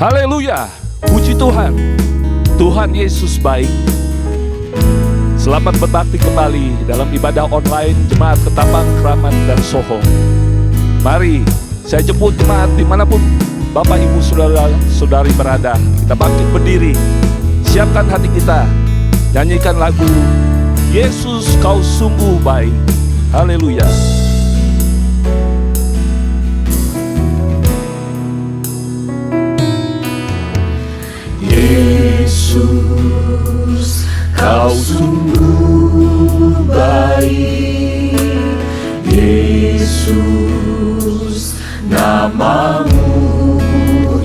Haleluya, puji Tuhan. Tuhan Yesus baik. Selamat berbakti kembali dalam ibadah online Jemaat Ketapang, Kramat, dan Soho. Mari, saya jemput jemaat dimanapun Bapak, Ibu, Saudara-saudari berada. Kita bangkit berdiri, siapkan hati kita, nyanyikan lagu Yesus Kau Sungguh Baik. Haleluya. Yesus, Kau sungguh baik. Yesus, namamu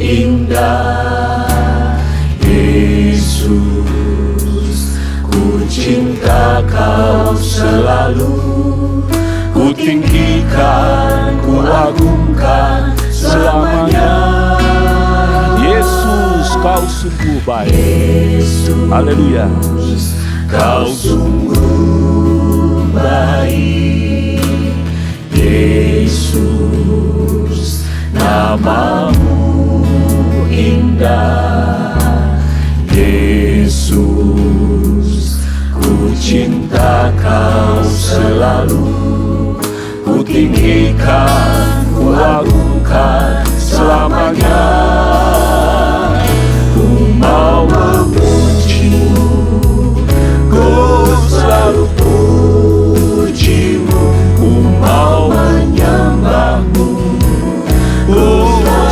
indah. Yesus, ku cinta Kau selalu. Ku tinggikan, ku agungkan selamanya. Yesus, Kau sungguh baik. Yesus, Haleluya. Kau sungguh baik. Yesus, namamu indah. Yesus, ku cinta Kau selalu. Ku tinggikan, ku agungkan selamanya. Ku mau memujimu, ku selalu pujimu. Ku mau menyembahmu, ku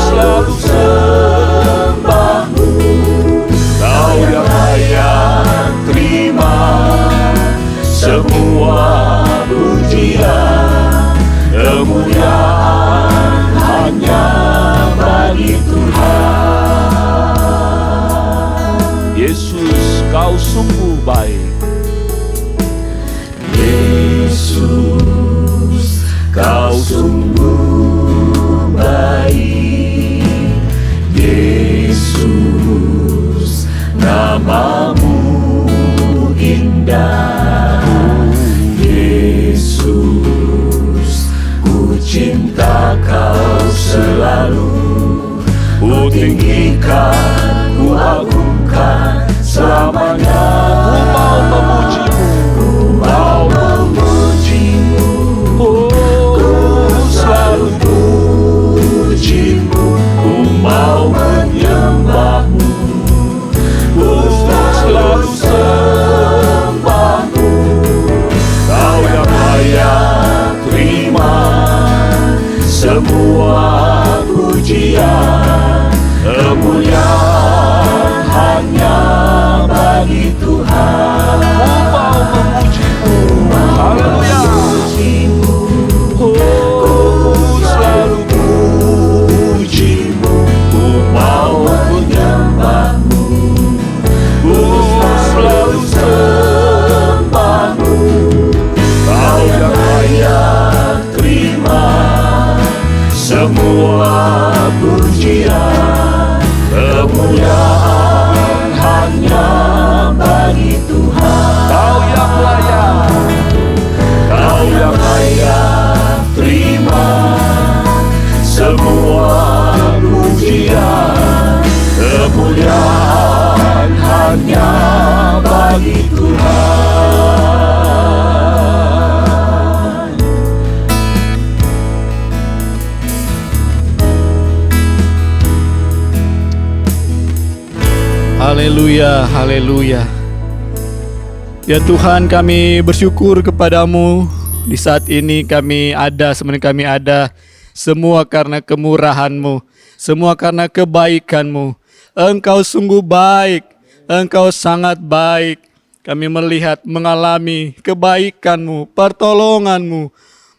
selalu sembahmu. Kau yang layak terima semua pujian. Kemuliaan hanya bagi Tuhan. Yesus, Kau sungguh baik. Yesus, Kau sungguh baik. Yesus, namamu indah. Yesus, ku cinta Kau selalu. Ku tinggikan, ku agungkan selamanya. Ku mau memujimu, Ku mau memujimu, ku selalu pujimu. Ku mau menyembahmu, ku selalu sembahmu. Kau yang layak terima semua pujian. Kemuliaan hanya bagi Tuhan. ku mau memujimu. Haleluya. Ku selalu pujimu, ku mau menyembahmu, ku selalu sembahmu. Kau yang layak terima semua pujian. Kemuliaan hanya bagi Tuhan. Kau yang layak, Kau yang layak terima semua pujian. Kemuliaan hanya bagi Tuhan. Haleluya, haleluya. Ya Tuhan, kami bersyukur kepadamu. Di saat ini kami ada, sebenarnya kami ada semua karena kemurahan-Mu, semua karena kebaikan-Mu. Engkau sungguh baik, Engkau sangat baik. Kami melihat, mengalami kebaikan-Mu, pertolongan-Mu,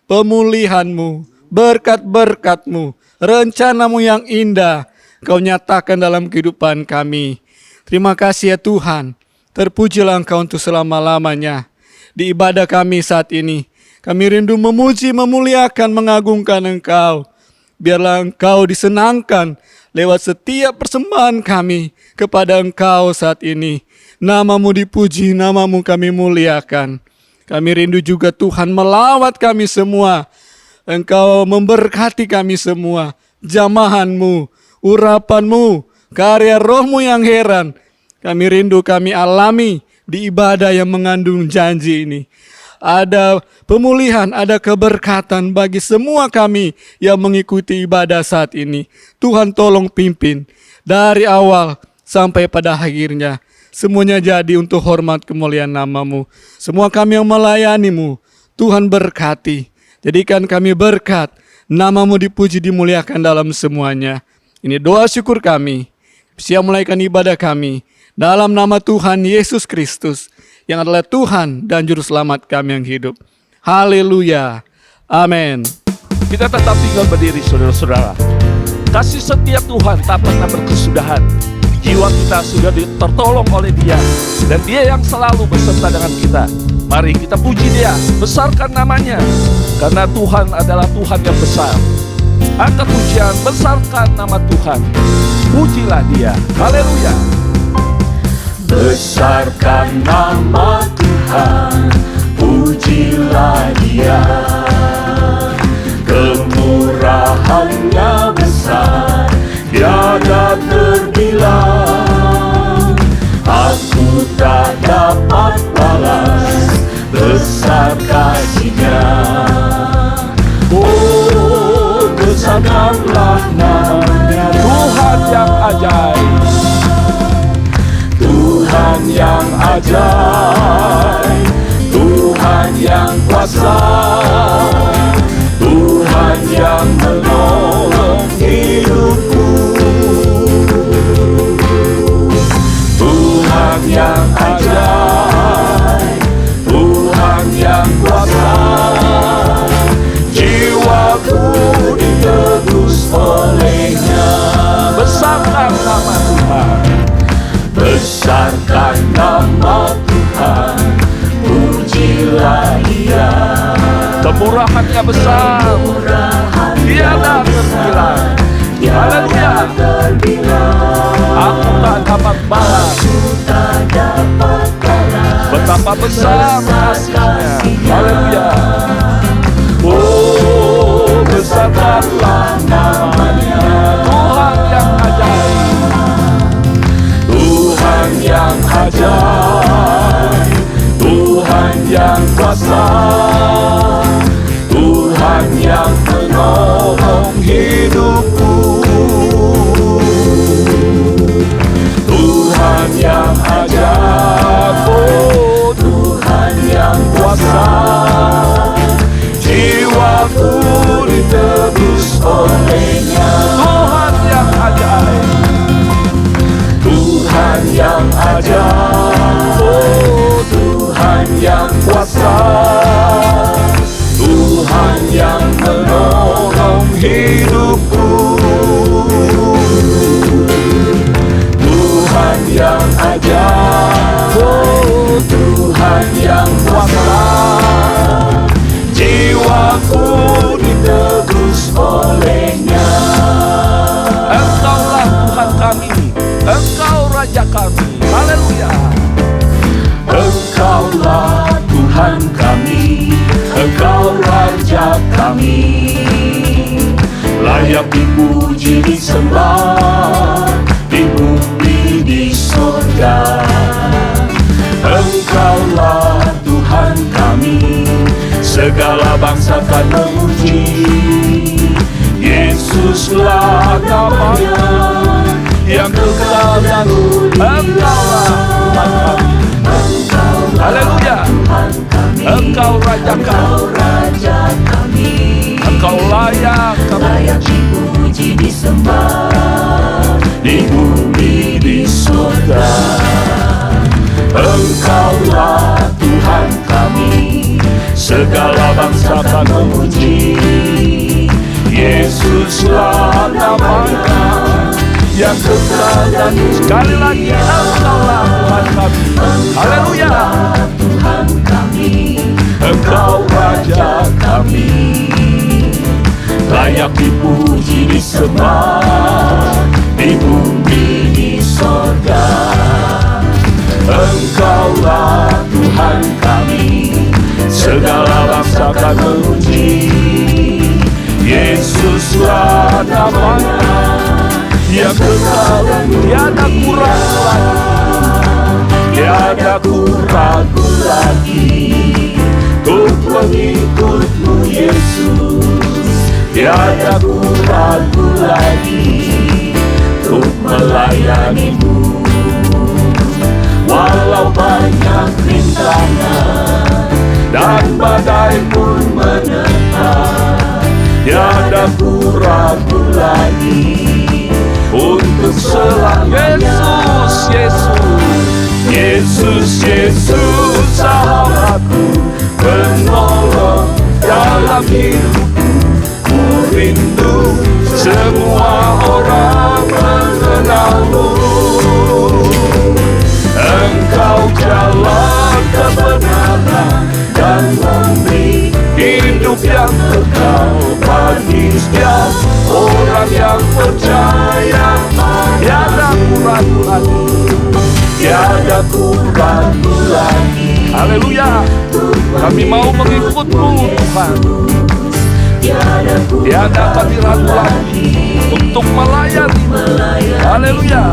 pemulihan-Mu, berkat-berkat-Mu, rencana-Mu yang indah Kau nyatakan dalam kehidupan kami. Terima kasih ya Tuhan. Terpujilah Engkau untuk selama-lamanya. Di ibadah kami saat ini, kami rindu memuji, memuliakan, mengagungkan Engkau. Biarlah Engkau disenangkan lewat setiap persembahan kami kepada Engkau saat ini. Nama-Mu dipuji, Nama-Mu kami muliakan. Kami rindu juga Tuhan melawat kami semua. Engkau memberkati kami semua. Jamahan-Mu, urapan-Mu, karya Roh-Mu yang heran. Kami rindu kami alami di ibadah yang mengandung janji ini. Ada pemulihan, ada keberkatan bagi semua kami yang mengikuti ibadah saat ini. Tuhan tolong pimpin dari awal sampai pada akhirnya. Semuanya jadi untuk hormat kemuliaan nama-Mu. Semua kami yang melayani-Mu, Tuhan berkati. Jadikan kami berkat, nama-Mu dipuji dimuliakan dalam semuanya. Ini doa syukur kami. Siap mulaikan ibadah kami dalam nama Tuhan Yesus Kristus, yang adalah Tuhan dan Juru Selamat kami yang hidup. Haleluya. Amin. Kita tetap tinggal berdiri, saudara-saudara. Kasih setia Tuhan tak pernah berkesudahan. Jiwa kita sudah tertolong oleh Dia, dan Dia yang selalu beserta dengan kita. Mari kita puji Dia, besarkan namanya, karena Tuhan adalah Tuhan yang besar. Angkat pujian, besarkan nama Tuhan. Pujilah Dia. Haleluya. Besarkan nama Tuhan, pujilah Dia. Kemurahan-Nya besar, tiada terbilang. Aku tak dapat balas besar kasih-Nya. Oh, besarkanlah namanya Tuhan yang ajaib. Tuhan yang ajaib, Tuhan yang kuasa, Tuhan yang menolong hidupku. Tuhan yang ajaib, Tuhan yang kuasa, jiwaku ditebus oleh-Nya. Besarkan nama Tuhan. Besarkan nama Tuhan, pujilah Dia. Kemurahan-Nya besar, tiada terbilang. Haleluya. Aku tak dapat balas betapa besar kasih-Nya. Haleluya. Oh, besarkanlah namanya Tuhan yang ajaib. Tuhan yang ajaib, Tuhan yang kuasa, Tuhan yang menolong hidupku. Tuhan yang ajaib, oh Tuhan yang kuasa, jiwaku ditebus oleh-Nya. Tuhan yang ajaib. Tuhan yang ajaib, oh Tuhan yang kuasa, Tuhan yang menolong hidupku. Tuhan yang ajaib, oh Tuhan yang kuasa, jiwaku ditebus oleh-Nya. Engkaulah Tuhan kami, Engkau Raja kami. Haleluya. Engkaulah Tuhan kami, Engkau Raja kami, layak dipuji disembah di bumi di surga. Engkaulah Tuhan kami, segala bangsa kan memuji. Yesuslah namanya yang kekal dan mulia. Engkaulah Tuhan kami. Haleluya. Engkau Raja kami. Engkau layak kami. Layak dipuji disembah di bumi di surga. Engkaulah Tuhan kami, segala bangsa kan memuji. Yesuslah namanya yang kekal dan mulia. Sekali lagi, Engkaulah Tuhan kami. Haleluya. Tuhan kami, Engkau Raja kami, layak dipuji disembah di bumi di surga. Engkaulah Tuhan kami, segala bangsa kan memuji. Yesuslah namanya yang kekal, tiada kurang lagi, Tiada ku ragu lagi untuk mengikut-Mu Yesus. Tiada ku ragu lagi untuk melayani-Mu. Walau banyak rintangan dan badai pun menerpa, tiada ku ragu lagi untuk selamanya. Yesus, Yesus sahabatku, penolong dalam hidupku. Ku rindu semua orang mengenal-Mu. Engkau jalan kebenaran dan memberi hidup yang kekal bagi setiap orang yang percaya. tiada kurang lagi. Tiada ku ragu lagi. Haleluya. Kami mau mengikut-Mu Tuhan. Tiada kami ragu lagi untuk melayani-Mu. Haleluya.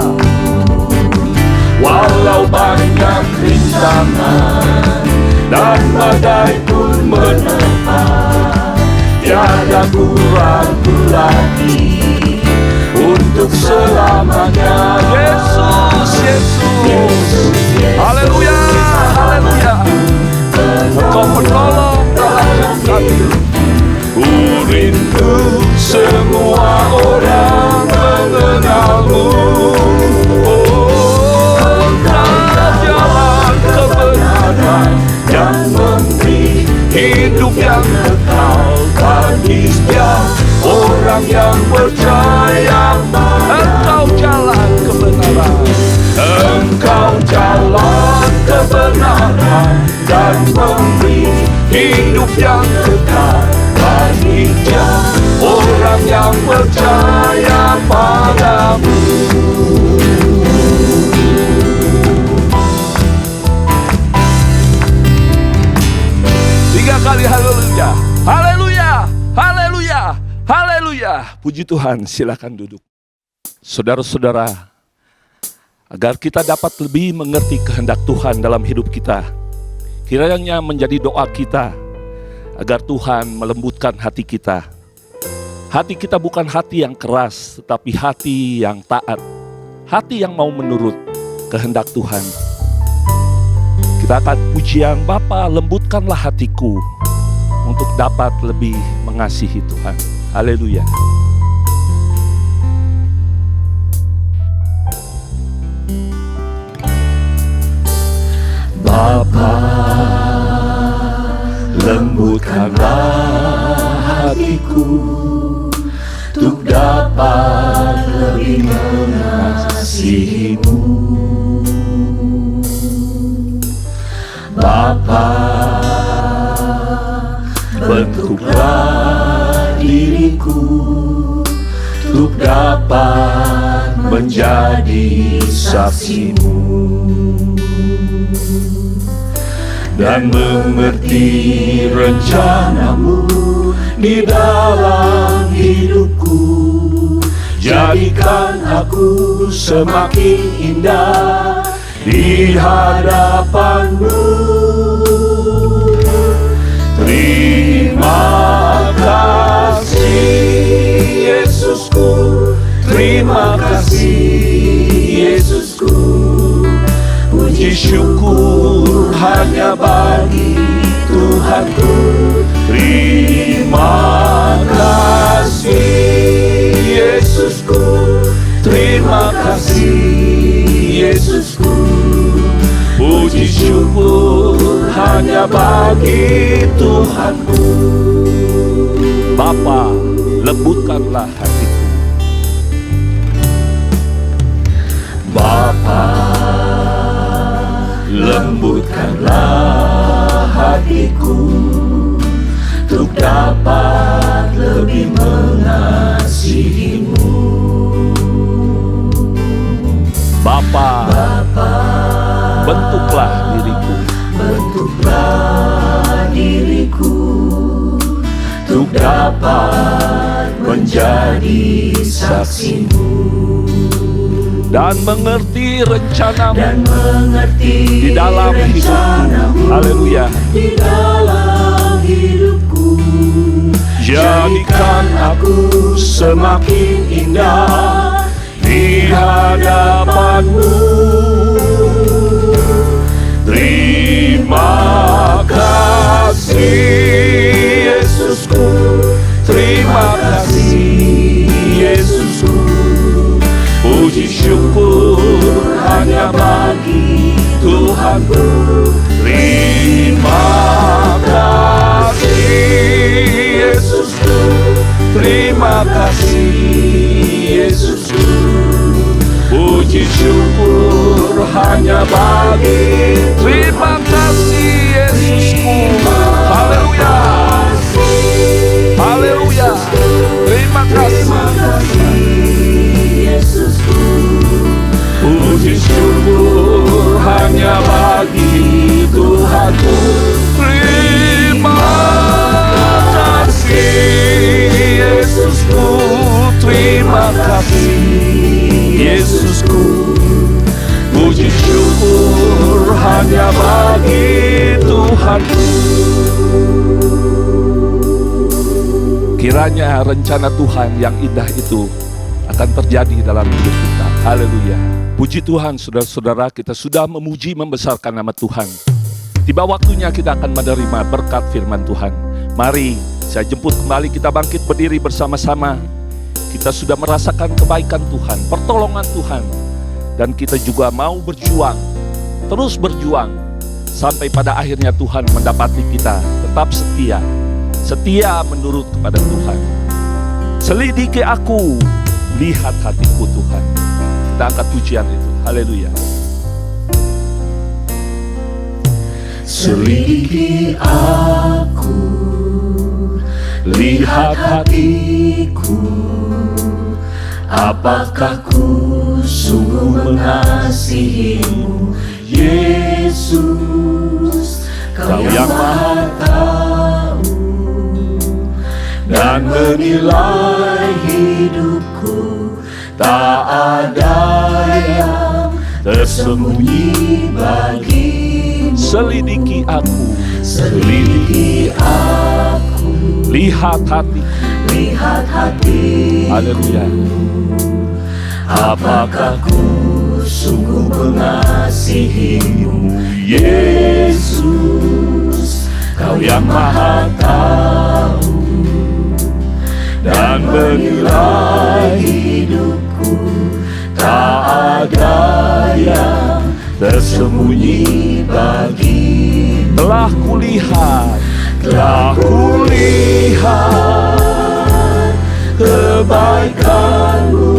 Walau banyak rintangan dan badai pun menerpa, tiada ku ragu lagi untuk selamanya. Yesus. Haleluya. Haleluya. Engkau penolong dalam hidup kami. Ku rindu semua orang mengenal-Mu. Engkau jalan kebenaran yang memberi hidup yang kekal bagi setiap orang yang percaya. Engkau jalan kebenaran. Engkau jalan kebenaran dan memberi hidup yang kekal bagi setiap orang yang percaya padamu. Tiga kali haleluya. Haleluya. Haleluya. Haleluya. Puji Tuhan, silakan duduk. Saudara-saudara, agar kita dapat lebih mengerti kehendak Tuhan dalam hidup kita, kiranya menjadi doa kita agar Tuhan melembutkan hati kita. Hati kita bukan hati yang keras, tetapi hati yang taat, hati yang mau menurut kehendak Tuhan. Kita akan pujian, Bapa, lembutkanlah hatiku untuk dapat lebih mengasihi Tuhan. Haleluya. Bapa, lembutkanlah hatiku untuk dapat lebih mengasihi-Mu. Bapa, bentuklah diriku untuk dapat menjadi saksi-Mu dan mengerti rencana-Mu di dalam hidupku. Jadikan aku semakin indah di hadapan-Mu. Terima kasih Yesusku, terima kasih Yesusku. Puji syukur hanya bagi Tuhanku. Terima kasih Yesusku, terima kasih Yesusku. Puji syukur hanya bagi Tuhanku. Bapa, lembutkanlah hatiku. Bapa, lembutkanlah hatiku untuk dapat lebih mengasihi-Mu. Bapa, bentuklah diriku. Bentuklah diriku untuk dapat menjadi saksi-Mu. dan mengerti rencanamu dan mengerti di dalam hidupku. rencanamu Haleluya. di dalam hidupku. Jadikan aku semakin indah di hadapanmu. Terima kasih Yesusku, terima kasih Yesusku. Puji syukur hanya bagi Tuhanku. Terima kasih Yesusku, terima kasih Yesusku. Puji syukur hanya bagi. Terima kasih Yesusku. Haleluya. Haleluya. Terima kasih Yesusku. Puji syukur hanya bagi Tuhanku. Terima kasih Yesusku, terima kasih Yesusku. Puji syukur hanya bagi Tuhanku. Kiranya rencana Tuhan yang indah itu akan terjadi dalam hidup kita. Haleluya. Puji Tuhan, saudara-saudara, kita sudah memuji membesarkan nama Tuhan. Tiba waktunya kita akan menerima berkat firman Tuhan. Mari saya jemput kembali kita bangkit berdiri bersama-sama. Kita sudah merasakan kebaikan Tuhan, pertolongan Tuhan. Dan kita juga mau berjuang, terus berjuang. Sampai pada akhirnya Tuhan mendapati kita tetap setia. Setia menurut kepada Tuhan. Selidiki aku, lihat hatiku Tuhan. Kita angkat pujian itu. Haleluya. Selidiki aku, lihat hatiku, apakah ku sungguh mengasihimu, Yesus. Kau yang Maha tahu dan menilai hidupku, tak ada yang tersembunyi bagimu. Selidiki aku, Selidiki aku, lihat hatiku. lihat hati. Haleluya. Apakah ku sungguh mengasihimu, Yesus. Kau yang Maha tahu dan menilai hidupku, tak ada yang tersembunyi bagimu. Telah kulihat, Telah kulihat kebaikanmu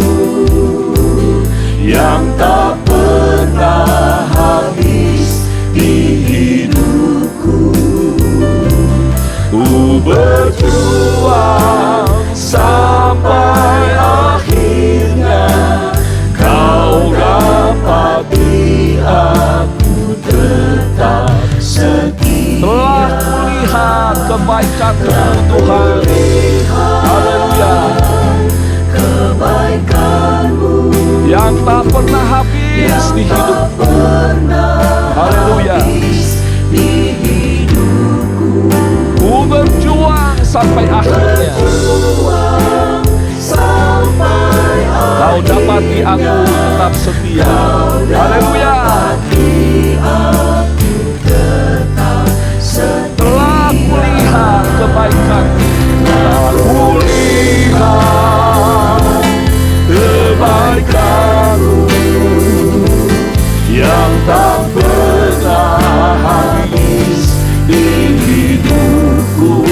yang tak pernah habis di hidupku. Ku berjuang sampai akhirnya, kau dapati aku tetap setia. telah kulihat kebaikan-Mu Tuhan. Haleluya. Kebaikanmu Yang tak pernah habis yang di tak hidupku. pernah Haleluya. habis di hidupku. Ku berjuang sampai akhirnya. Berjuang sampai Kau dapati aku akhirnya, tetap setia. kau Haleluya. dapati aku tetap setia. Telah kulihat kebaikan. Telah kulihat kebaikan-Mu yang tak pernah habis di hidupku.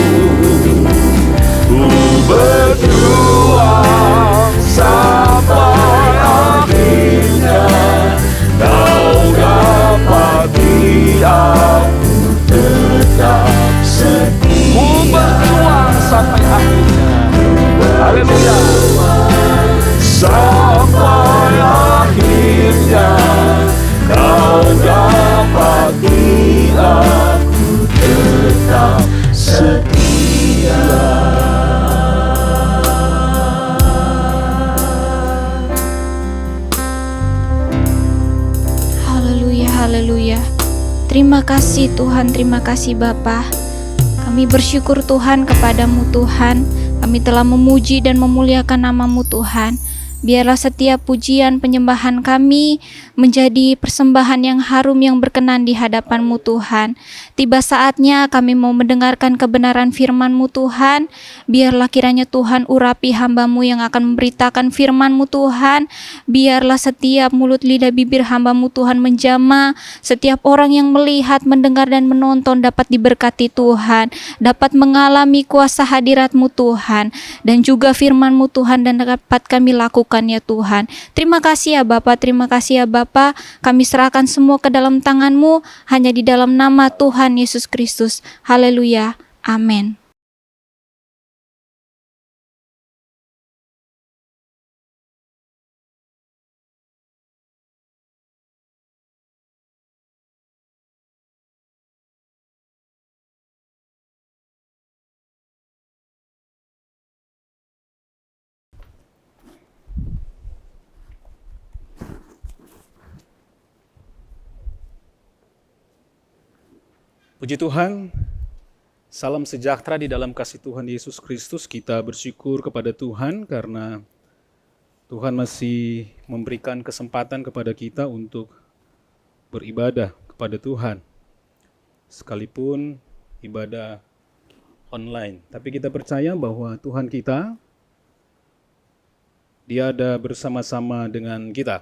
Ku berjuang sampai akhirnya, kau dapati aku tetap setia. Ku berjuang sampai akhirnya. Haleluya. Sampai akhirnya, kau dapati aku tetap setia. Terima kasih Tuhan, terima kasih Bapa. Kami bersyukur Tuhan kepadamu Tuhan. Kami telah memuji dan memuliakan nama-Mu Tuhan. Biarlah setiap pujian penyembahan kami menjadi persembahan yang harum yang berkenan di hadapan-Mu Tuhan. Tiba saatnya kami mau mendengarkan kebenaran firman-Mu Tuhan. Biarlah kiranya Tuhan urapi hamba-Mu yang akan memberitakan firman-Mu Tuhan. Biarlah setiap mulut lidah bibir hamba-Mu Tuhan menjamah. Setiap orang yang melihat, mendengar dan menonton dapat diberkati Tuhan. Dapat mengalami kuasa hadirat-Mu Tuhan. Dan juga firman-Mu Tuhan dan dapat kami lakukan ya Tuhan. Terima kasih ya Bapa, terima kasih ya Bapa. Kami serahkan semua ke dalam tangan-Mu hanya di dalam nama Tuhan Yesus Kristus. Haleluya. Amin. Puji Tuhan, salam sejahtera di dalam kasih Tuhan Yesus Kristus. Kita bersyukur kepada Tuhan karena Tuhan masih memberikan kesempatan kepada kita untuk beribadah kepada Tuhan. Sekalipun ibadah online. Tapi kita percaya bahwa Tuhan kita, Dia ada bersama-sama dengan kita.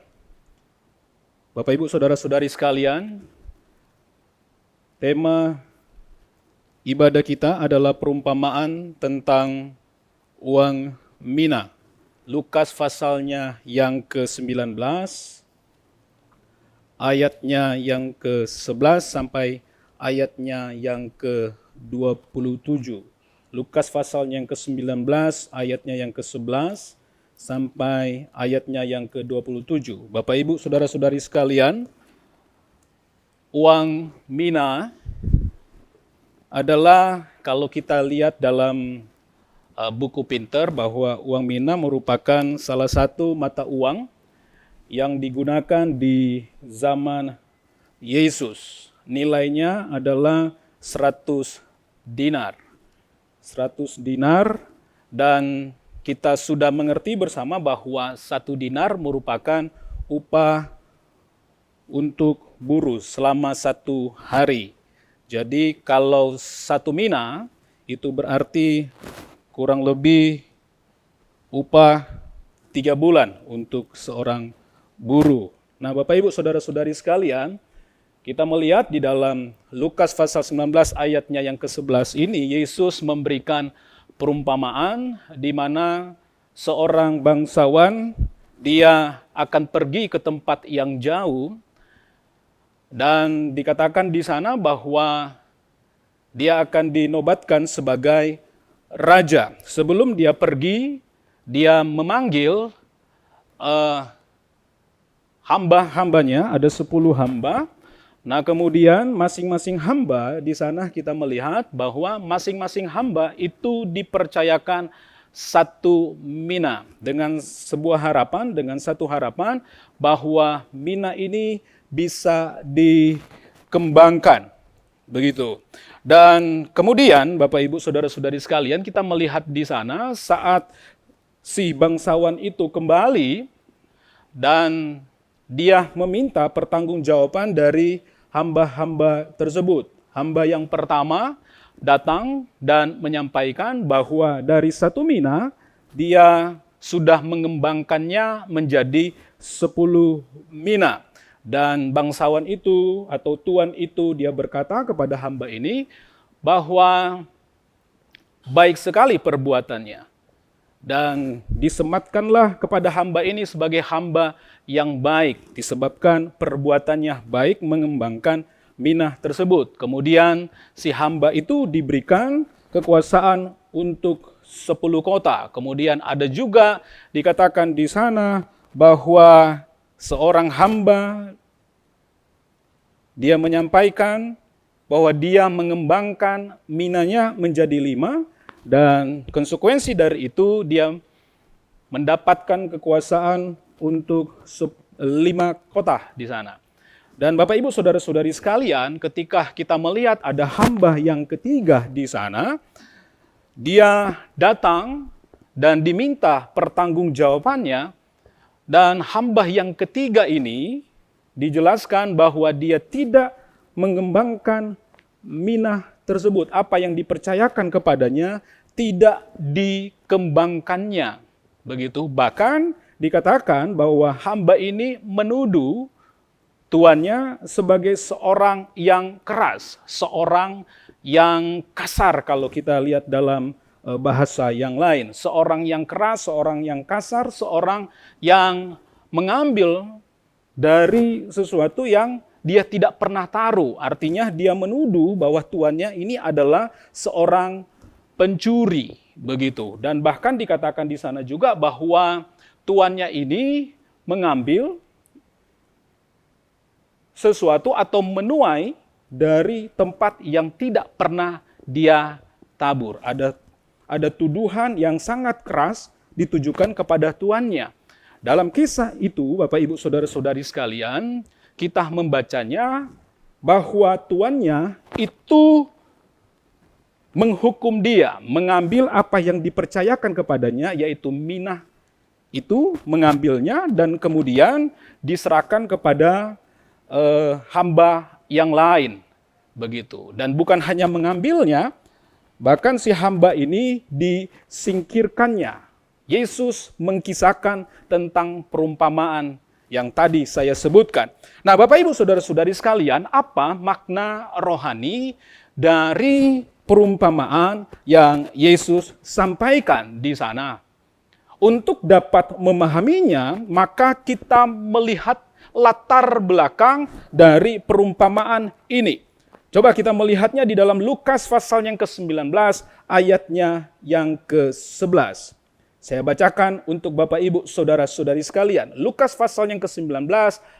Bapak, Ibu, Saudara-saudari sekalian, tema ibadah kita adalah perumpamaan tentang uang mina. Lukas pasalnya yang ke-19, ayatnya yang ke-11 sampai ayatnya yang ke-27. Lukas pasalnya yang ke-19, ayatnya yang ke-11 sampai ayatnya yang ke-27. Bapak, Ibu, Saudara-saudari sekalian, uang mina adalah, kalau kita lihat dalam buku pinter, bahwa uang mina merupakan salah satu mata uang yang digunakan di zaman Yesus. Nilainya adalah 100 dinar. 100 dinar, dan kita sudah mengerti bersama bahwa 1 dinar merupakan upah untuk buruh selama 1 hari. Jadi kalau 1 mina itu berarti kurang lebih upah 3 bulan untuk seorang buruh. Nah, Bapak, Ibu, Saudara-saudari sekalian, kita melihat di dalam Lukas pasal 19 ayatnya yang ke-11 ini, Yesus memberikan perumpamaan di mana seorang bangsawan, dia akan pergi ke tempat yang jauh, dan dikatakan di sana bahwa dia akan dinobatkan sebagai raja. Sebelum dia pergi, dia memanggil hamba-hambanya, ada 10 hamba. Nah, kemudian masing-masing hamba di sana kita melihat bahwa masing-masing hamba itu dipercayakan 1 mina dengan sebuah harapan, dengan satu harapan bahwa mina ini bisa dikembangkan, begitu. Dan kemudian Bapak, Ibu, Saudara-saudari sekalian, kita melihat di sana saat si bangsawan itu kembali dan dia meminta pertanggungjawaban dari hamba-hamba tersebut. Hamba yang pertama datang dan menyampaikan bahwa dari 1 mina dia sudah mengembangkannya menjadi 10 mina. Dan bangsawan itu atau tuan itu dia berkata kepada hamba ini bahwa baik sekali perbuatannya. Dan disematkanlah kepada hamba ini sebagai hamba yang baik disebabkan perbuatannya baik mengembangkan mina tersebut. Kemudian si hamba itu diberikan kekuasaan untuk 10 kota. Kemudian ada juga dikatakan di sana bahwa seorang hamba, dia menyampaikan bahwa dia mengembangkan minanya menjadi 5, dan konsekuensi dari itu dia mendapatkan kekuasaan untuk 5 kota di sana. Dan Bapak Ibu Saudara-saudari sekalian, ketika kita melihat ada hamba yang ketiga di sana, dia datang dan diminta pertanggungjawabannya, dan hamba yang ketiga ini dijelaskan bahwa dia tidak mengembangkan minah tersebut. Apa yang dipercayakan kepadanya tidak dikembangkannya. Begitu. Bahkan dikatakan bahwa hamba ini menuduh tuannya sebagai seorang yang keras, seorang yang kasar kalau kita lihat dalam bahasa yang lain. Seorang yang keras, seorang yang kasar, seorang yang mengambil dari sesuatu yang dia tidak pernah taruh. Artinya dia menuduh bahwa tuannya ini adalah seorang pencuri, begitu. Dan bahkan dikatakan di sana juga bahwa tuannya ini mengambil sesuatu atau menuai dari tempat yang tidak pernah dia tabur. Ada tuduhan yang sangat keras ditujukan kepada tuannya. Dalam kisah itu, Bapak Ibu Saudara-saudari sekalian, kita membacanya bahwa tuannya itu menghukum dia, mengambil apa yang dipercayakan kepadanya, yaitu minah itu, mengambilnya dan kemudian diserahkan kepada hamba yang lain, begitu. Dan bukan hanya mengambilnya, bahkan si hamba ini disingkirkannya. Yesus mengkisahkan tentang perumpamaan yang tadi saya sebutkan. Nah, Bapak Ibu Saudara-saudari sekalian, apa makna rohani dari perumpamaan yang Yesus sampaikan di sana? Untuk dapat memahaminya, maka kita melihat latar belakang dari perumpamaan ini. Coba kita melihatnya di dalam Lukas pasal yang ke-19 ayatnya yang ke-11. Saya bacakan untuk Bapak Ibu Saudara-saudari sekalian. Lukas pasal yang ke-19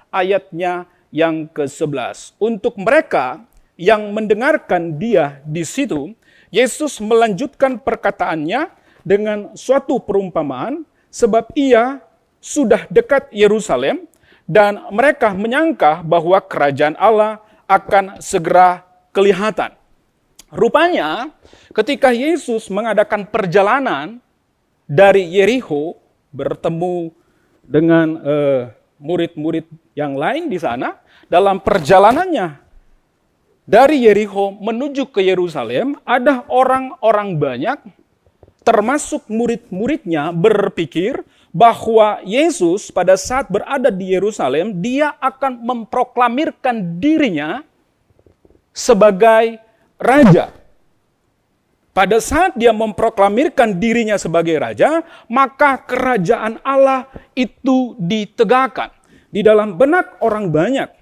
ayatnya yang ke-11. Untuk mereka yang mendengarkan dia di situ, Yesus melanjutkan perkataannya dengan suatu perumpamaan, sebab ia sudah dekat Yerusalem, dan mereka menyangka bahwa kerajaan Allah akan segera kelihatan. Rupanya ketika Yesus mengadakan perjalanan dari Yerikho bertemu dengan murid-murid yang lain di sana, dalam perjalanannya dari Yerikho menuju ke Yerusalem, ada orang-orang banyak termasuk murid-muridnya berpikir bahwa Yesus pada saat berada di Yerusalem, dia akan memproklamirkan dirinya sebagai raja. Pada saat dia memproklamirkan dirinya sebagai raja, maka kerajaan Allah itu ditegakkan. Di dalam benak orang banyak,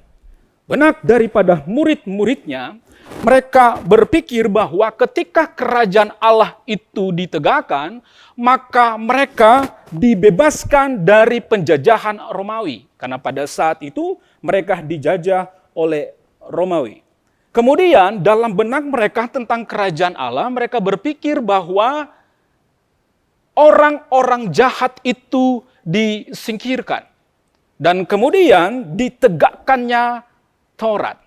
benak daripada murid-muridnya, mereka berpikir bahwa ketika kerajaan Allah itu ditegakkan, maka mereka dibebaskan dari penjajahan Romawi. Karena pada saat itu mereka dijajah oleh Romawi. Kemudian dalam benak mereka tentang kerajaan Allah, mereka berpikir bahwa orang-orang jahat itu disingkirkan. Dan kemudian ditegakkannya Taurat.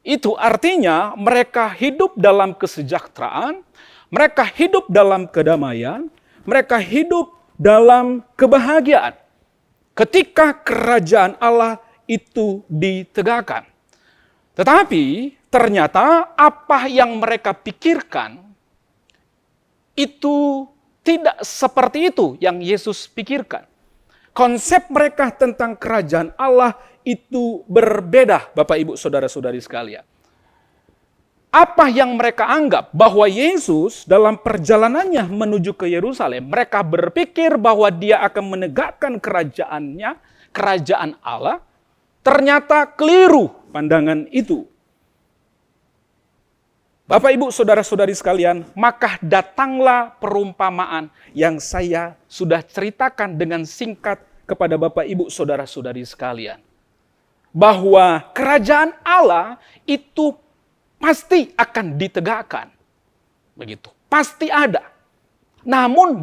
Itu artinya mereka hidup dalam kesejahteraan, mereka hidup dalam kedamaian, mereka hidup dalam kebahagiaan. Ketika kerajaan Allah itu ditegakkan. Tetapi ternyata apa yang mereka pikirkan itu tidak seperti itu yang Yesus pikirkan. Konsep mereka tentang kerajaan Allah itu berbeda, Bapak Ibu Saudara-saudari sekalian. Apa yang mereka anggap bahwa Yesus dalam perjalanannya menuju ke Yerusalem, mereka berpikir bahwa dia akan menegakkan kerajaannya, kerajaan Allah, ternyata keliru pandangan itu. Bapak Ibu Saudara-saudari sekalian, maka datanglah perumpamaan yang saya sudah ceritakan dengan singkat kepada Bapak Ibu Saudara-saudari sekalian. Bahwa kerajaan Allah itu pasti akan ditegakkan. Begitu, pasti ada. Namun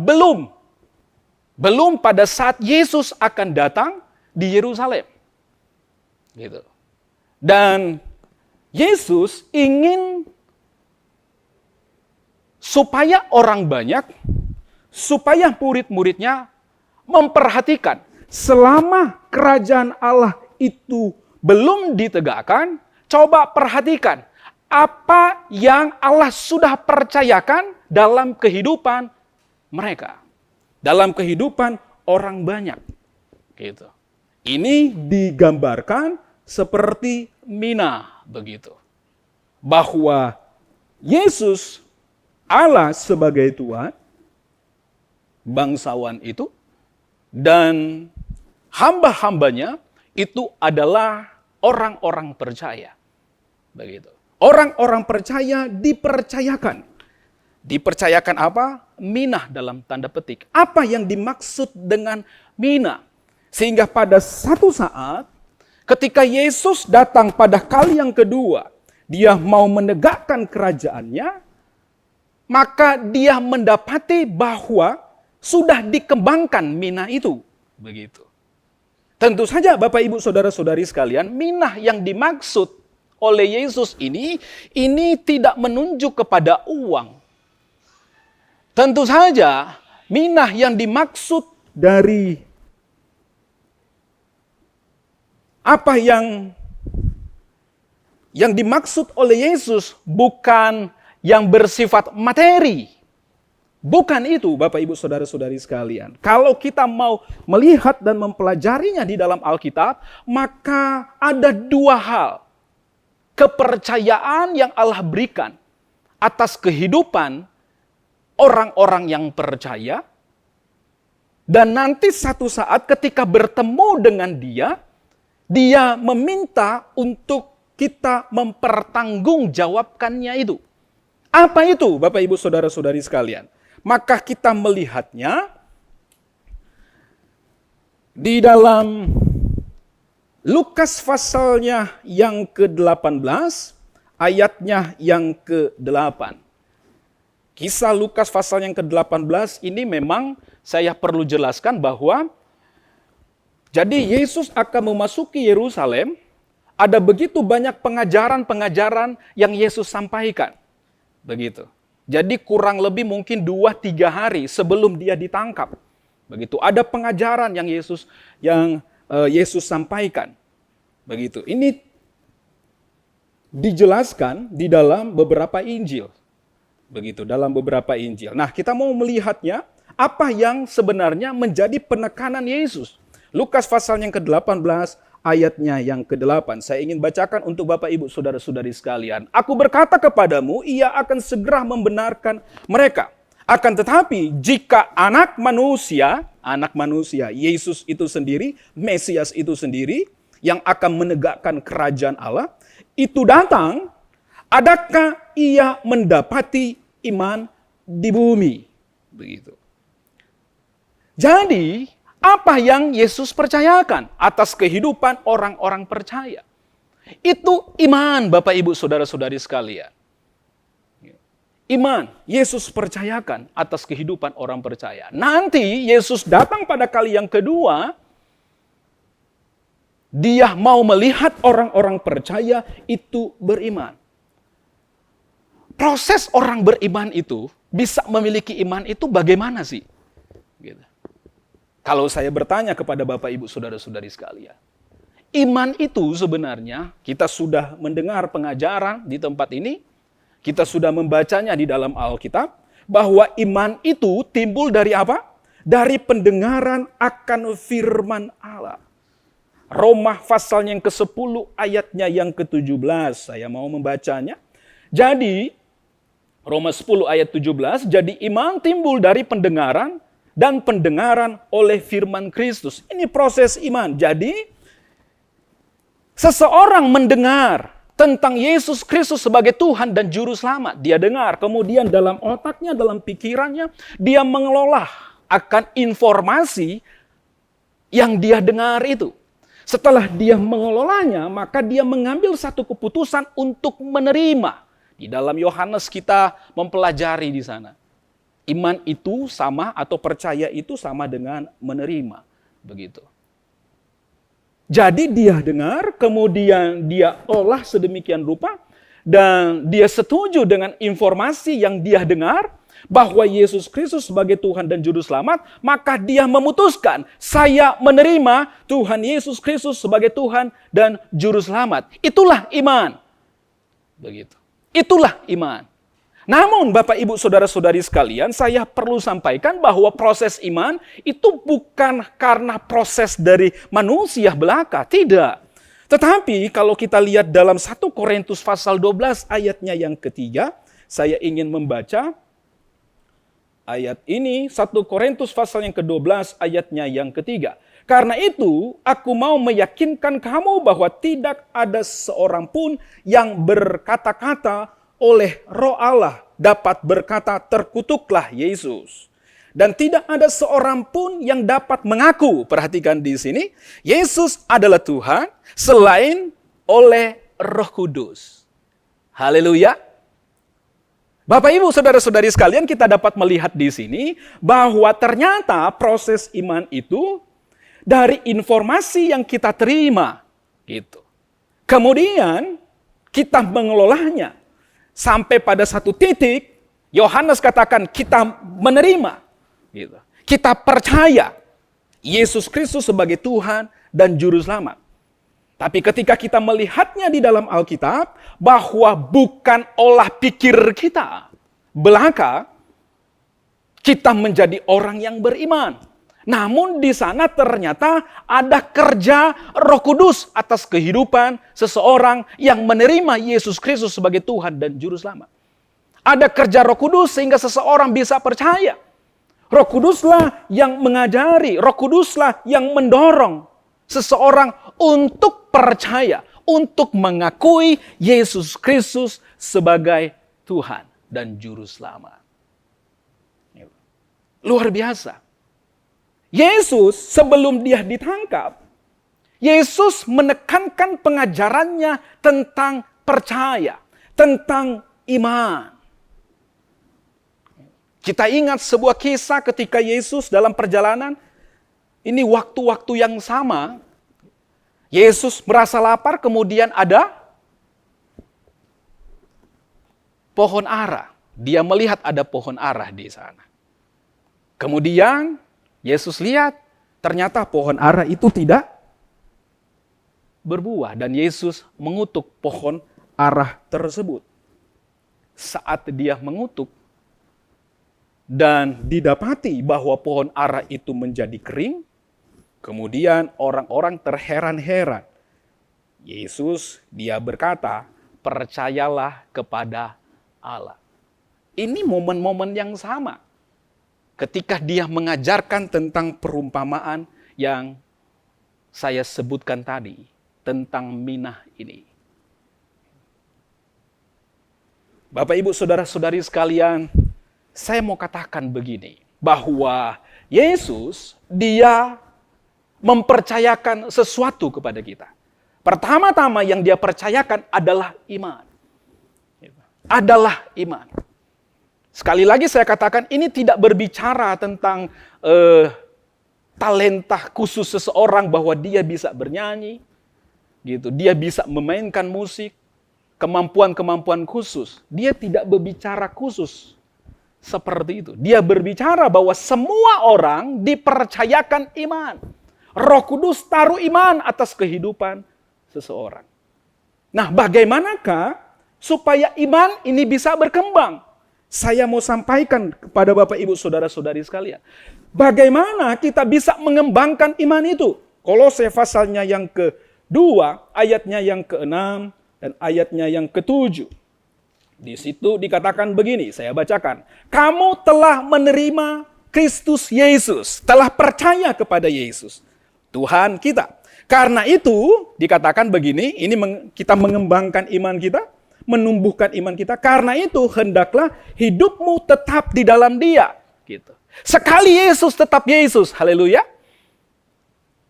belum pada saat Yesus akan datang di Yerusalem. Gitu. Dan Yesus ingin supaya orang banyak, supaya murid-muridnya memperhatikan selama kerajaan Allah itu belum ditegakkan, coba perhatikan apa yang Allah sudah percayakan dalam kehidupan mereka. Dalam kehidupan orang banyak. Gitu. Ini digambarkan seperti mina begitu. Bahwa Yesus Allah sebagai Tuhan, bangsawan itu, dan hamba-hambanya itu adalah orang-orang percaya. Begitu. Orang-orang percaya dipercayakan. Dipercayakan apa? Minah dalam tanda petik. Apa yang dimaksud dengan minah? Sehingga pada satu saat, ketika Yesus datang pada kali yang kedua, dia mau menegakkan kerajaannya, maka dia mendapati bahwa sudah dikembangkan minah itu. Begitu. Tentu saja Bapak Ibu Saudara-saudari sekalian, minah yang dimaksud oleh Yesus ini tidak menunjuk kepada uang. Tentu saja minah yang dimaksud dari apa yang dimaksud oleh Yesus bukan yang bersifat materi. Bukan itu Bapak Ibu Saudara-saudari sekalian. Kalau kita mau melihat dan mempelajarinya di dalam Alkitab, maka ada dua hal. Kepercayaan yang Allah berikan atas kehidupan orang-orang yang percaya, dan nanti satu saat ketika bertemu dengan dia meminta untuk kita mempertanggungjawabkannya itu. Apa itu Bapak Ibu Saudara-saudari sekalian? Maka kita melihatnya di dalam Lukas pasalnya yang ke-18, ayatnya yang ke-8. Kisah Lukas pasal yang ke-18 ini memang saya perlu jelaskan bahwa jadi Yesus akan memasuki Yerusalem, ada begitu banyak pengajaran-pengajaran yang Yesus sampaikan. Begitu. Jadi kurang lebih mungkin 2-3 hari sebelum dia ditangkap. Begitu. Ada pengajaran yang Yesus sampaikan. Begitu. Ini dijelaskan di dalam beberapa Injil. Begitu, dalam beberapa Injil. Nah, kita mau melihatnya apa yang sebenarnya menjadi penekanan Yesus. Lukas pasal yang ke-18 ayatnya yang ke-8. Saya ingin bacakan untuk Bapak Ibu Saudara-saudari sekalian. Aku berkata kepadamu, ia akan segera membenarkan mereka. Akan tetapi jika anak manusia, Yesus itu sendiri, Mesias itu sendiri, yang akan menegakkan kerajaan Allah, itu datang, adakah ia mendapati iman di bumi? Begitu. Jadi, apa yang Yesus percayakan atas kehidupan orang-orang percaya? Itu iman Bapak Ibu Saudara-saudari sekalian. Iman Yesus percayakan atas kehidupan orang percaya. Nanti Yesus datang pada kali yang kedua, dia mau melihat orang-orang percaya itu beriman. Proses orang beriman itu, bisa memiliki iman itu bagaimana sih? Gitu. Kalau saya bertanya kepada Bapak Ibu Saudara-saudari sekalian, iman itu sebenarnya kita sudah mendengar pengajaran di tempat ini, kita sudah membacanya di dalam Alkitab, bahwa iman itu timbul dari apa? Dari pendengaran akan firman Allah. Roma pasal yang ke-10 ayatnya yang ke-17, saya mau membacanya. Jadi, Roma 10 ayat 17, jadi iman timbul dari pendengaran, dan pendengaran oleh firman Kristus. Ini proses iman. Jadi, seseorang mendengar tentang Yesus Kristus sebagai Tuhan dan Juru Selamat. Dia dengar, kemudian dalam otaknya, dalam pikirannya, dia mengelola akan informasi yang dia dengar itu. Setelah dia mengelolanya, maka dia mengambil satu keputusan untuk menerima. Di dalam Yohanes kita mempelajari di sana. Iman itu sama atau percaya itu sama dengan menerima. Begitu. Jadi dia dengar, kemudian dia olah sedemikian rupa, dan dia setuju dengan informasi yang dia dengar, bahwa Yesus Kristus sebagai Tuhan dan Juru Selamat, maka dia memutuskan, saya menerima Tuhan Yesus Kristus sebagai Tuhan dan Juru Selamat. Itulah iman. Begitu. Itulah iman. Namun Bapak Ibu Saudara-saudari sekalian, saya perlu sampaikan bahwa proses iman itu bukan karena proses dari manusia belaka, tidak. Tetapi kalau kita lihat dalam 1 Korintus pasal 12 ayatnya yang ketiga, saya ingin membaca ayat ini, 1 Korintus pasal yang ke-12 ayatnya yang ketiga. Karena itu, aku mau meyakinkan kamu bahwa tidak ada seorang pun yang berkata-kata oleh Roh Allah dapat berkata terkutuklah Yesus. Dan tidak ada seorang pun yang dapat mengaku, perhatikan di sini, Yesus adalah Tuhan selain oleh Roh Kudus. Haleluya. Bapak Ibu Saudara-saudari sekalian, kita dapat melihat di sini bahwa ternyata proses iman itu dari informasi yang kita terima, gitu. Kemudian kita mengelolanya sampai pada satu titik, Yohanes katakan kita menerima, gitu. Kita percaya Yesus Kristus sebagai Tuhan dan Juru Selamat. Tapi ketika kita melihatnya di dalam Alkitab, bahwa bukan olah pikir kita belaka, kita menjadi orang yang beriman. Namun di sana ternyata ada kerja Roh Kudus atas kehidupan seseorang yang menerima Yesus Kristus sebagai Tuhan dan Juru Selamat. Ada kerja Roh Kudus sehingga seseorang bisa percaya. Roh Kuduslah yang mengajari, Roh Kuduslah yang mendorong seseorang untuk percaya, untuk mengakui Yesus Kristus sebagai Tuhan dan Juru Selamat. Luar biasa. Yesus sebelum dia ditangkap, Yesus menekankan pengajarannya tentang percaya, tentang iman. Kita ingat sebuah kisah ketika Yesus dalam perjalanan, ini waktu-waktu yang sama, Yesus merasa lapar, kemudian ada pohon ara. Dia melihat ada pohon ara di sana. Kemudian Yesus lihat, ternyata pohon ara itu tidak berbuah. Dan Yesus mengutuk pohon ara tersebut. Saat dia mengutuk, dan didapati bahwa pohon ara itu menjadi kering, kemudian orang-orang terheran-heran. Yesus, dia berkata, percayalah kepada Allah. Ini momen-momen yang sama. Ketika dia mengajarkan tentang perumpamaan yang saya sebutkan tadi, tentang minah ini. Bapak, Ibu, Saudara-saudari sekalian, saya mau katakan begini, bahwa Yesus, dia mempercayakan sesuatu kepada kita. Pertama-tama yang dia percayakan adalah iman. Adalah iman. Sekali lagi saya katakan, ini tidak berbicara tentang talenta khusus seseorang bahwa dia bisa bernyanyi, gitu. Dia bisa memainkan musik, kemampuan-kemampuan khusus. Dia tidak berbicara khusus seperti itu. Dia berbicara bahwa semua orang dipercayakan iman. Roh Kudus taruh iman atas kehidupan seseorang. Nah, bagaimanakah supaya iman ini bisa berkembang? Saya mau sampaikan kepada Bapak Ibu Saudara-saudari sekalian. Bagaimana kita bisa mengembangkan iman itu? Kolose pasalnya yang kedua, ayatnya yang ke-6 dan ayatnya yang ke-7. Di situ dikatakan begini, saya bacakan. Kamu telah menerima Kristus Yesus, telah percaya kepada Yesus, Tuhan kita. Karena itu dikatakan begini, ini kita mengembangkan iman kita, menumbuhkan iman kita. Karena itu hendaklah hidupmu tetap di dalam Dia. Gitu. Sekali Yesus tetap Yesus, haleluya.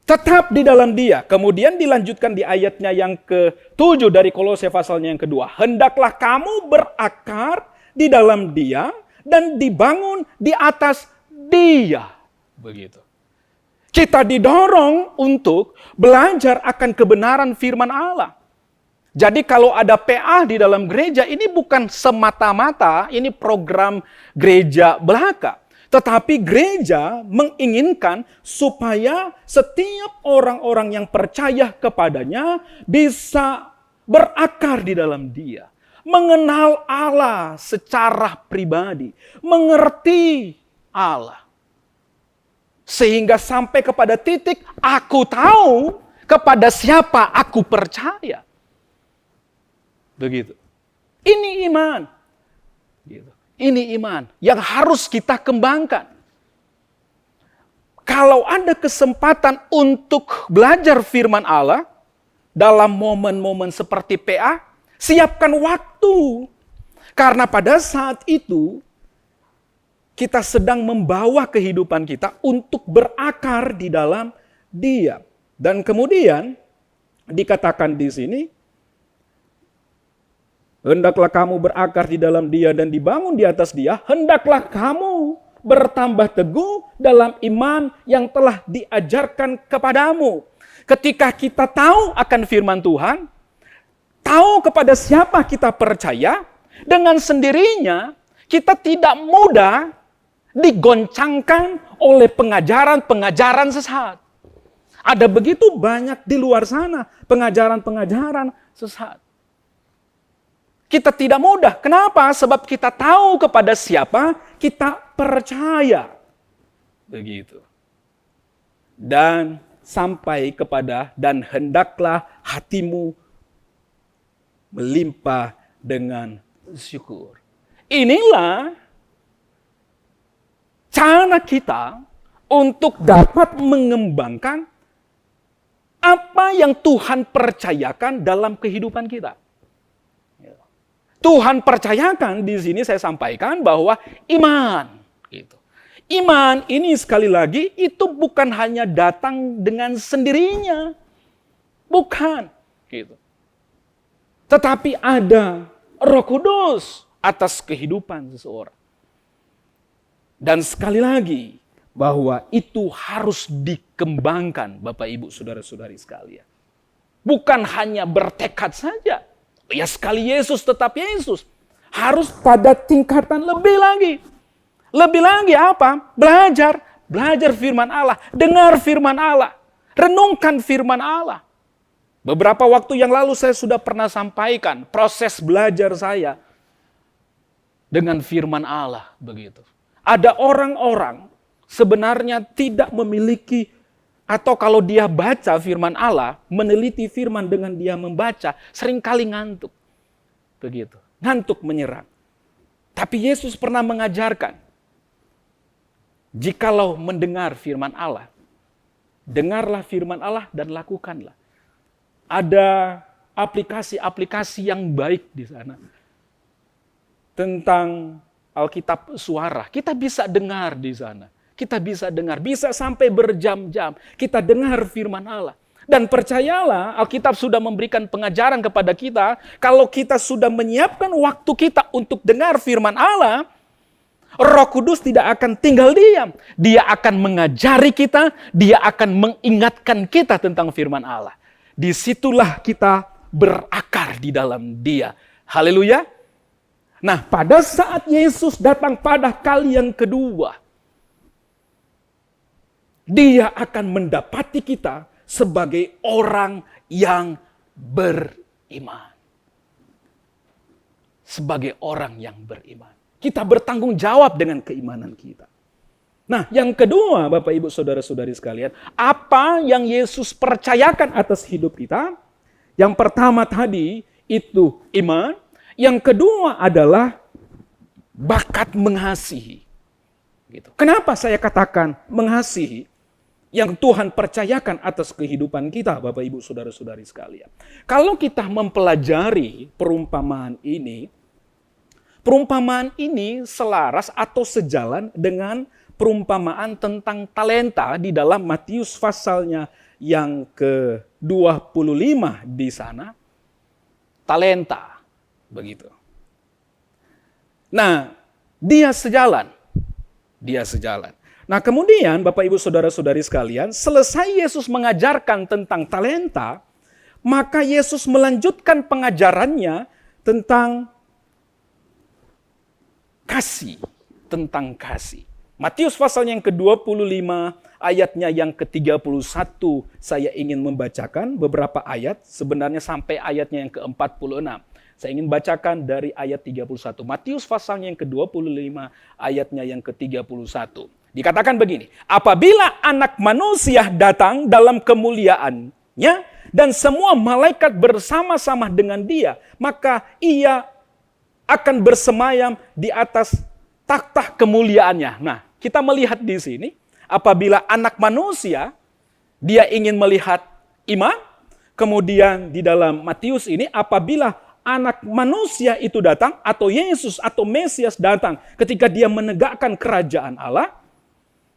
Tetap di dalam Dia. Kemudian dilanjutkan di ayatnya yang ke-7 dari Kolose pasalnya yang kedua. Hendaklah kamu berakar di dalam Dia dan dibangun di atas Dia. Begitu. Kita didorong untuk belajar akan kebenaran firman Allah. Jadi kalau ada PA di dalam gereja, ini bukan semata-mata ini program gereja belaka. Tetapi gereja menginginkan supaya setiap orang-orang yang percaya kepadanya bisa berakar di dalam dia. Mengenal Allah secara pribadi. Mengerti Allah. Sehingga sampai kepada titik aku tahu kepada siapa aku percaya. Begitu. Ini iman. Gitu. Ini iman yang harus kita kembangkan. Kalau ada kesempatan untuk belajar firman Allah dalam momen-momen seperti PA, siapkan waktu. Karena pada saat itu kita sedang membawa kehidupan kita untuk berakar di dalam Dia. Dan kemudian dikatakan di sini, hendaklah kamu berakar di dalam Dia dan dibangun di atas Dia, hendaklah kamu bertambah teguh dalam iman yang telah diajarkan kepadamu. Ketika kita tahu akan firman Tuhan, tahu kepada siapa kita percaya, dengan sendirinya kita tidak mudah digoncangkan oleh pengajaran-pengajaran sesat. Ada begitu banyak di luar sana pengajaran-pengajaran sesat. Kita tidak mudah. Kenapa? Sebab kita tahu kepada siapa kita percaya. Begitu. Dan sampai kepada dan hendaklah hatimu melimpah dengan syukur. Inilah cara kita untuk dapat mengembangkan apa yang Tuhan percayakan dalam kehidupan kita. Tuhan percayakan di sini saya sampaikan bahwa iman. Gitu. Iman ini sekali lagi itu bukan hanya datang dengan sendirinya. Bukan. Gitu. Tetapi ada Roh Kudus atas kehidupan seseorang. Dan sekali lagi, bahwa itu harus dikembangkan Bapak Ibu Saudara-saudari sekalian. Bukan hanya bertekad saja. Ya sekali Yesus tetap Yesus. Harus pada tingkatan lebih lagi. Lebih lagi apa? Belajar. Belajar firman Allah. Dengar firman Allah. Renungkan firman Allah. Beberapa waktu yang lalu saya sudah pernah sampaikan proses belajar saya dengan firman Allah. Begitu. Ada orang-orang sebenarnya tidak memiliki, atau kalau dia baca firman Allah, meneliti firman dengan dia membaca, seringkali ngantuk. Begitu. Ngantuk menyerang. Tapi Yesus pernah mengajarkan, jikalau mendengar firman Allah, dengarlah firman Allah dan lakukanlah. Ada aplikasi-aplikasi yang baik di sana. Tentang Alkitab suara, kita bisa dengar di sana. Kita bisa dengar, bisa sampai berjam-jam. Kita dengar firman Allah. Dan percayalah, Alkitab sudah memberikan pengajaran kepada kita, kalau kita sudah menyiapkan waktu kita untuk dengar firman Allah, Roh Kudus tidak akan tinggal diam. Dia akan mengajari kita, dia akan mengingatkan kita tentang firman Allah. Disitulah kita berakar di dalam Dia. Haleluya. Nah, pada saat Yesus datang pada kali yang kedua, Dia akan mendapati kita sebagai orang yang beriman. Sebagai orang yang beriman. Kita bertanggung jawab dengan keimanan kita. Nah, yang kedua, Bapak Ibu Saudara-saudari sekalian, apa yang Yesus percayakan atas hidup kita? Yang pertama tadi itu iman. Yang kedua adalah bakat mengasihi. Gitu. Kenapa saya katakan mengasihi? Yang Tuhan percayakan atas kehidupan kita, Bapak Ibu Saudara-saudari sekalian. Kalau kita mempelajari perumpamaan ini selaras atau sejalan dengan perumpamaan tentang talenta di dalam Matius pasalnya yang ke-25 di sana. Talenta. Begitu. Nah, dia sejalan. Nah kemudian Bapak Ibu Saudara-saudari sekalian, selesai Yesus mengajarkan tentang talenta, maka Yesus melanjutkan pengajarannya tentang kasih. Tentang kasih. Matius pasal yang ke-25, ayatnya yang ke-31, saya ingin membacakan beberapa ayat, sebenarnya sampai ayatnya yang ke-46. Saya ingin bacakan dari ayat 31. Matius pasal yang ke-25, ayatnya yang ke-31. Dikatakan begini, apabila Anak Manusia datang dalam kemuliaannya, dan semua malaikat bersama-sama dengan dia, maka ia akan bersemayam di atas takhta kemuliaannya. Nah, kita melihat di sini, apabila Anak Manusia, dia ingin melihat iman. Kemudian di dalam Matius ini, apabila Anak Manusia itu datang, atau Yesus atau Mesias datang, ketika dia menegakkan kerajaan Allah,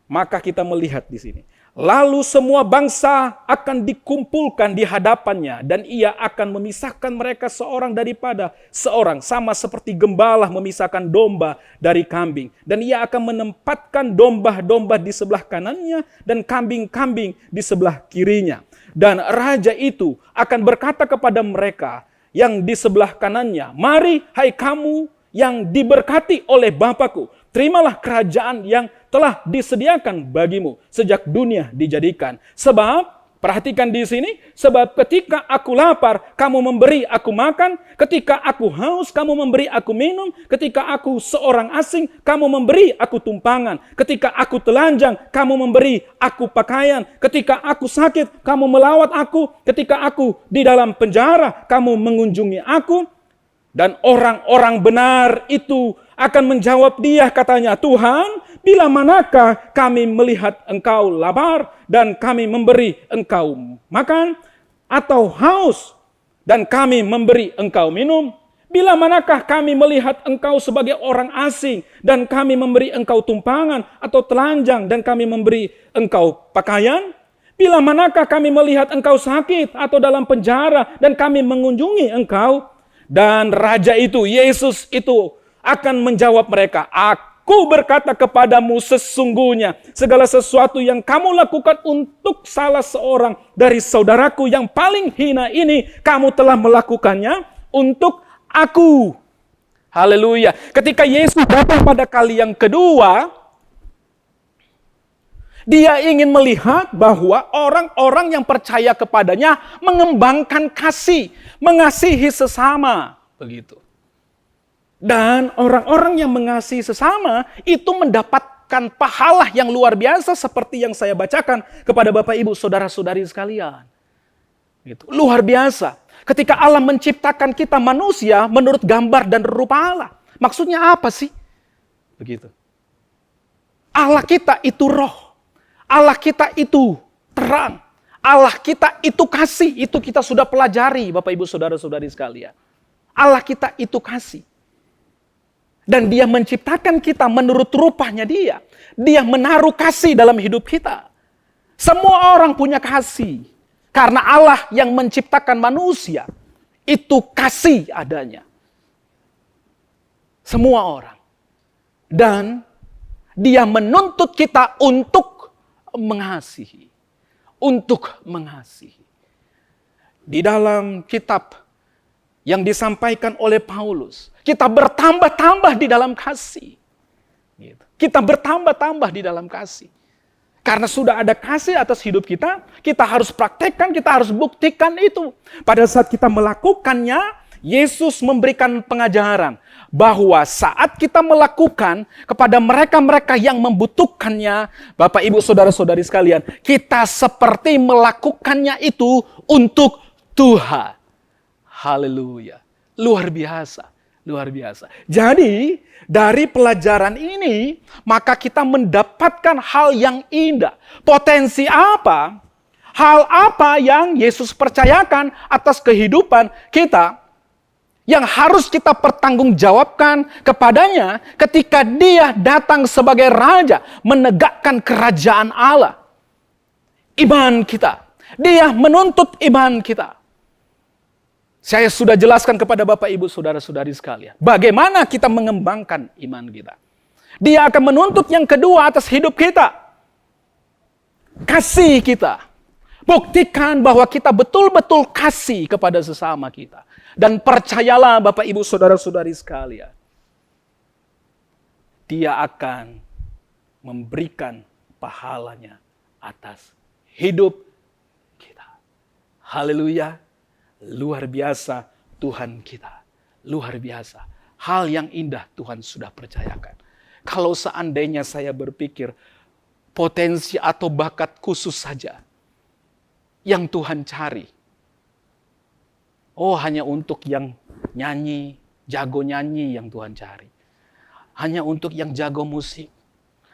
maka kita melihat di sini. Lalu semua bangsa akan dikumpulkan di hadapannya, dan ia akan memisahkan mereka seorang daripada seorang, sama seperti gembala memisahkan domba dari kambing. Dan ia akan menempatkan domba-domba di sebelah kanannya dan kambing-kambing di sebelah kirinya. Dan raja itu akan berkata kepada mereka yang di sebelah kanannya, mari hai kamu yang diberkati oleh Bapa-Ku, terimalah kerajaan yang telah disediakan bagimu sejak dunia dijadikan. Sebab, perhatikan di sini, sebab ketika aku lapar, kamu memberi aku makan, ketika aku haus, kamu memberi aku minum, ketika aku seorang asing, kamu memberi aku tumpangan, ketika aku telanjang, kamu memberi aku pakaian, ketika aku sakit, kamu melawat aku, ketika aku di dalam penjara, kamu mengunjungi aku. Dan orang-orang benar itu akan menjawab dia, katanya, Tuhan, bila manakah kami melihat engkau lapar dan kami memberi engkau makan, atau haus dan kami memberi engkau minum? Bila manakah kami melihat engkau sebagai orang asing dan kami memberi engkau tumpangan, atau telanjang dan kami memberi engkau pakaian? Bila manakah kami melihat engkau sakit atau dalam penjara dan kami mengunjungi engkau? Dan raja itu, Yesus itu akan menjawab mereka, aku berkata kepadamu sesungguhnya segala sesuatu yang kamu lakukan untuk salah seorang dari saudaraku yang paling hina ini, kamu telah melakukannya untuk aku. Haleluya. Ketika Yesus datang pada kali yang kedua, dia ingin melihat bahwa orang-orang yang percaya kepadanya mengembangkan kasih, mengasihi sesama, begitu. Dan orang-orang yang mengasihi sesama itu mendapatkan pahala yang luar biasa seperti yang saya bacakan kepada Bapak Ibu Saudara-saudari sekalian. Gitu. Luar biasa. Ketika Allah menciptakan kita manusia menurut gambar dan rupa Allah. Maksudnya apa sih? Begitu. Allah kita itu roh. Allah kita itu terang. Allah kita itu kasih. Itu kita sudah pelajari, Bapak Ibu Saudara-saudari sekalian. Allah kita itu kasih. Dan dia menciptakan kita menurut rupanya dia. Dia menaruh kasih dalam hidup kita. Semua orang punya kasih. Karena Allah yang menciptakan manusia. Itu kasih adanya. Semua orang. Dan dia menuntut kita untuk mengasihi. Untuk mengasihi. Di dalam kitab yang disampaikan oleh Paulus, kita bertambah-tambah di dalam kasih. Kita bertambah-tambah di dalam kasih. Karena sudah ada kasih atas hidup kita, kita harus praktekkan, kita harus buktikan itu. Pada saat kita melakukannya, Yesus memberikan pengajaran bahwa saat kita melakukan kepada mereka-mereka yang membutuhkannya, Bapak Ibu Saudara-saudari sekalian, kita seperti melakukannya itu untuk Tuhan. Haleluya. Luar biasa. Luar biasa. Jadi, dari pelajaran ini, maka kita mendapatkan hal yang indah. Potensi apa? Hal apa yang Yesus percayakan atas kehidupan kita yang harus kita pertanggungjawabkan kepadanya ketika dia datang sebagai raja menegakkan kerajaan Allah. Iman kita. Dia menuntut iman kita. Saya sudah jelaskan kepada Bapak Ibu Saudara-saudari sekalian. Bagaimana kita mengembangkan iman kita. Dia akan menuntut yang kedua atas hidup kita. Kasih kita. Buktikan bahwa kita betul-betul kasih kepada sesama kita. Dan percayalah Bapak Ibu Saudara-saudari sekalian, Dia akan memberikan pahalanya atas hidup kita. Haleluya. Luar biasa Tuhan kita. Luar biasa. Hal yang indah Tuhan sudah percayakan. Kalau seandainya saya berpikir potensi atau bakat khusus saja yang Tuhan cari. Oh, hanya untuk yang nyanyi, jago nyanyi yang Tuhan cari. Hanya untuk yang jago musik.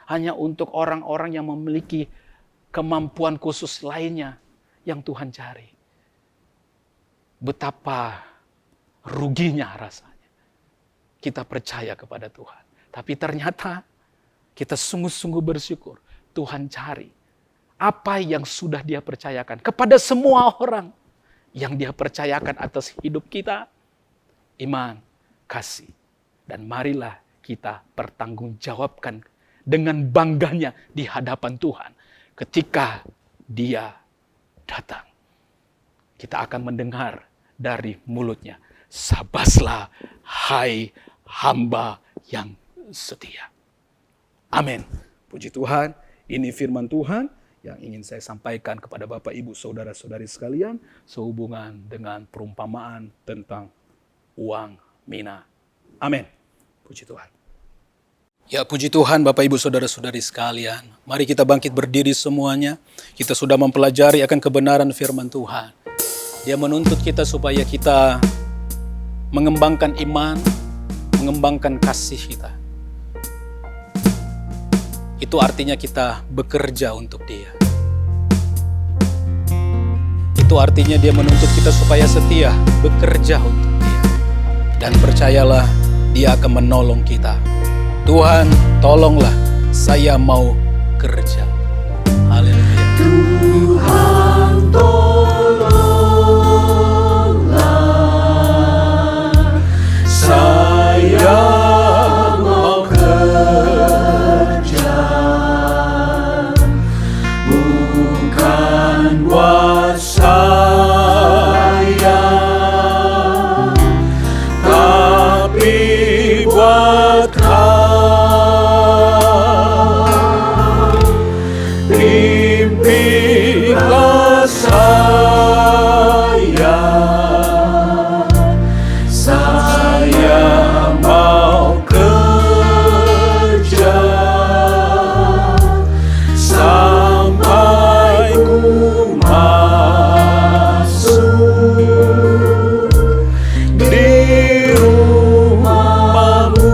Hanya untuk orang-orang yang memiliki kemampuan khusus lainnya yang Tuhan cari. Betapa ruginya rasanya kita percaya kepada Tuhan. Tapi ternyata kita sungguh-sungguh bersyukur Tuhan cari apa yang sudah Dia percayakan kepada semua orang yang Dia percayakan atas hidup kita. Iman, kasih. Dan marilah kita pertanggungjawabkan dengan bangganya di hadapan Tuhan ketika Dia datang. Kita akan mendengar dari mulutnya, "Sabaslah, hai hamba yang setia." Amin. Puji Tuhan, ini firman Tuhan yang ingin saya sampaikan kepada Bapak, Ibu, Saudara-saudari sekalian sehubungan dengan perumpamaan tentang uang mina. Amin. Puji Tuhan. Ya, puji Tuhan Bapak, Ibu, Saudara-saudari sekalian. Mari kita bangkit berdiri semuanya. Kita sudah mempelajari akan kebenaran firman Tuhan. Dia menuntut kita supaya kita mengembangkan iman, mengembangkan kasih kita. Itu artinya kita bekerja untuk Dia. Itu artinya Dia menuntut kita supaya setia bekerja untuk Dia. Dan percayalah, Dia akan menolong kita. Tuhan, tolonglah, saya mau kerja. Haleluya. Tuhan tolonglah, saya mau kerja, bukan buat saya, tapi buat Kau. Pimpinlah saya mau kerja sampai ku masuk di rumah-Mu.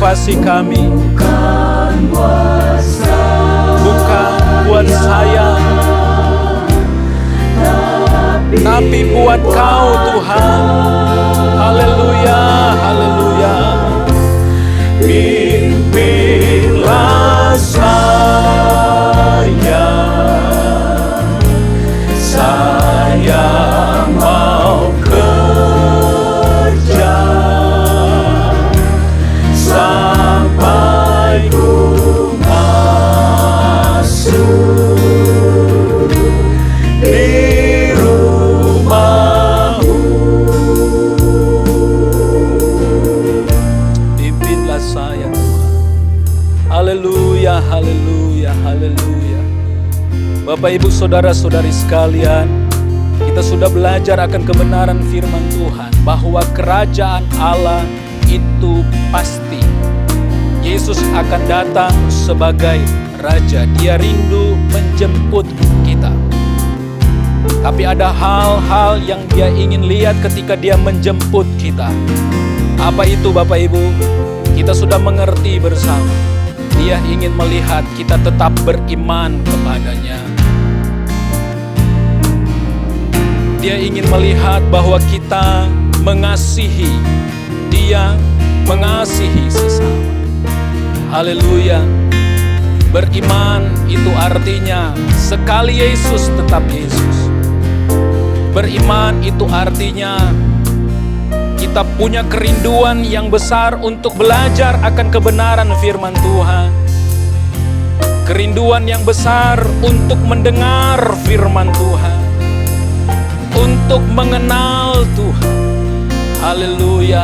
motivasi kami bukan buat saya, tapi buat Kau Tuhan. Haleluya, haleluya. Pimpinlah saya mau kerja sampai ku masuk di rumahmu. Pimpinlah saya Tuhan. Haleluya, haleluya, haleluya. Bapak Ibu Saudara-saudari sekalian, kita sudah belajar akan kebenaran firman Tuhan bahwa kerajaan Allah itu pasti. Yesus akan datang sebagai Raja. Dia rindu menjemput kita. Tapi ada hal-hal yang Dia ingin lihat ketika Dia menjemput kita. Apa itu Bapak Ibu? Kita sudah mengerti bersama. Dia ingin melihat kita tetap beriman kepadanya. Dia ingin melihat bahwa kita mengasihi Dia, mengasihi sesama. Haleluya. Beriman itu artinya sekali Yesus tetap Yesus. Beriman itu artinya kita punya kerinduan yang besar untuk belajar akan kebenaran firman Tuhan. Kerinduan yang besar untuk mendengar firman Tuhan, untuk mengenal Tuhan. Haleluya.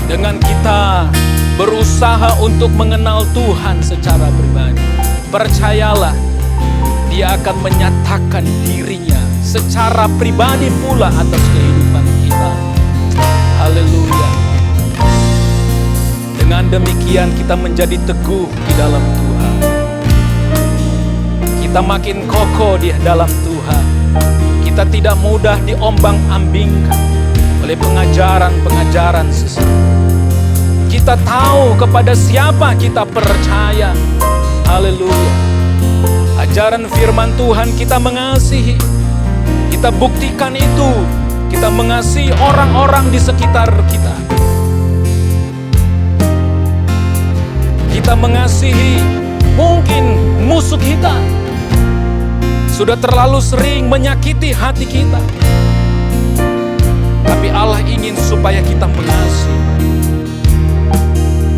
Dengan kita berusaha untuk mengenal Tuhan secara pribadi, percayalah Dia akan menyatakan dirinya secara pribadi pula atas kehidupan kita. Haleluya. Dengan demikian kita menjadi teguh di dalam Tuhan. Kita makin kokoh di dalam Tuhan. Kita tidak mudah diombang-ambingkan oleh pengajaran-pengajaran sesat. Kita tahu kepada siapa kita percaya. Haleluya. Ajaran firman Tuhan kita mengasihi. Kita buktikan itu. Kita mengasihi orang-orang di sekitar kita. Kita mengasihi mungkin musuh kita. Sudah terlalu sering menyakiti hati kita. Tapi Allah ingin supaya kita mengasihi.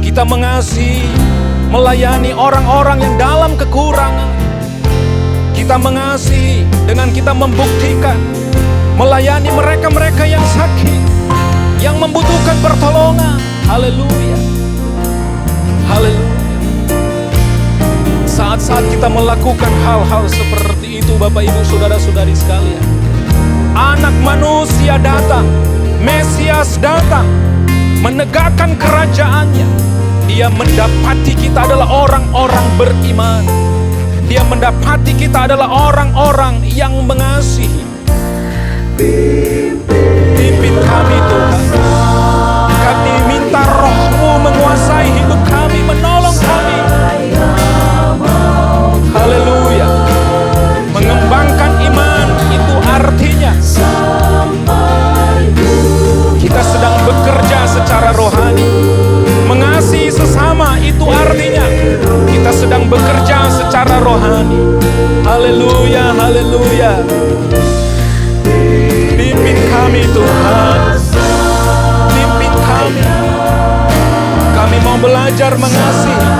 Kita mengasihi, melayani orang-orang yang dalam kekurangan. Kita mengasihi dengan kita membuktikan, melayani mereka-mereka yang sakit, yang membutuhkan pertolongan. Haleluya. Haleluya. Saat-saat kita melakukan hal-hal seperti itu, Bapak Ibu Saudara-saudari sekalian, Anak Manusia datang, Mesias datang, menegakkan kerajaannya. Dia mendapati kita adalah orang-orang beriman. Dia mendapati kita adalah orang-orang yang mengasihi. Pimpin kami Tuhan. Kami minta Roh-Mu menguasai hidup kami, menolong kami. Haleluya. Mengembangkan iman itu artinya kita sedang bekerja secara rohani. Mengasihi sesama itu artinya kita sedang bekerja secara rohani. Haleluya, haleluya. Pimpin kami Tuhan. Pimpin kami. Kami mau belajar mengasihi.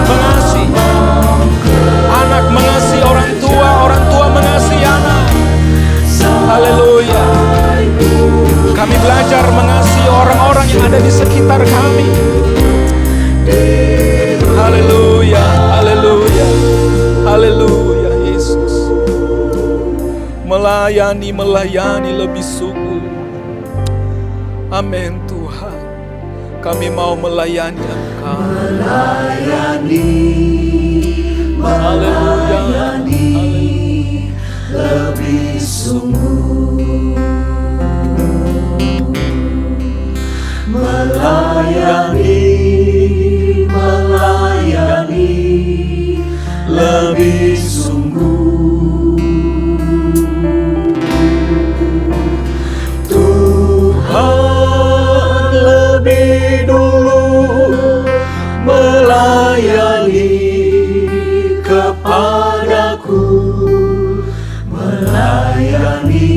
Mengasihi. Anak mengasihi orang tua mengasihi anak. Haleluya. Kami belajar mengasihi orang-orang yang ada di sekitar kami. Haleluya, haleluya, haleluya. Yesus melayani lebih sungguh. Amin Tuhan. Kami mau melayani Engkau. Melayani lebih sungguh. melayani lebih sungguh. Tuhan lebih dulu melayani kepadaku, melayani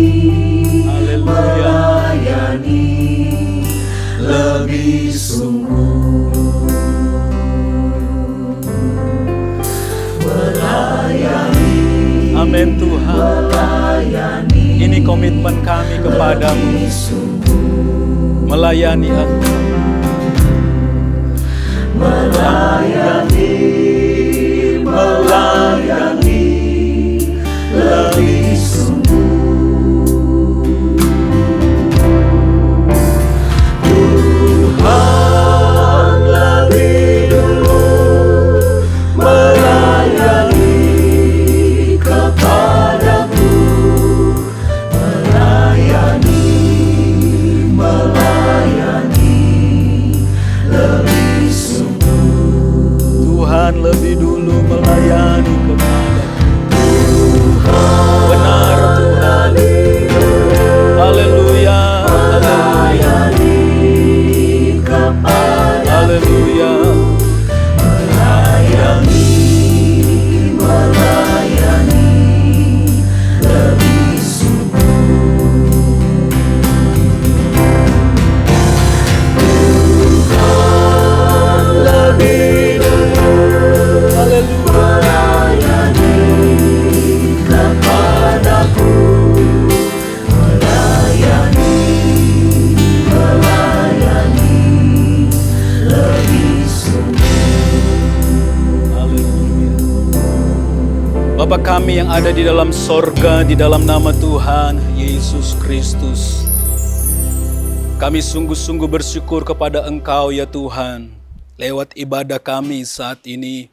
lebih sungguh. Melayani, Amin Tuhan. Ini komitmen kami kepadamu, melayani Engkau. melayani lebih sungguh. Tuhan lebih dulu melayani kepadaku, melayani lebih sungguh. Tuhan lebih dulu melayani kepadaku. Benar Tuhan. Haleluya, haleluya, haleluya. Melayani lebih sungguh. Tuhan lebih dulu melayani kepadaku, melayani lebih sungguh. Haleluya. Bapa kami yang ada di dalam sorga, di dalam nama Tuhan Yesus Kristus, kami sungguh-sungguh bersyukur kepada Engkau ya Tuhan, lewat ibadah kami saat ini,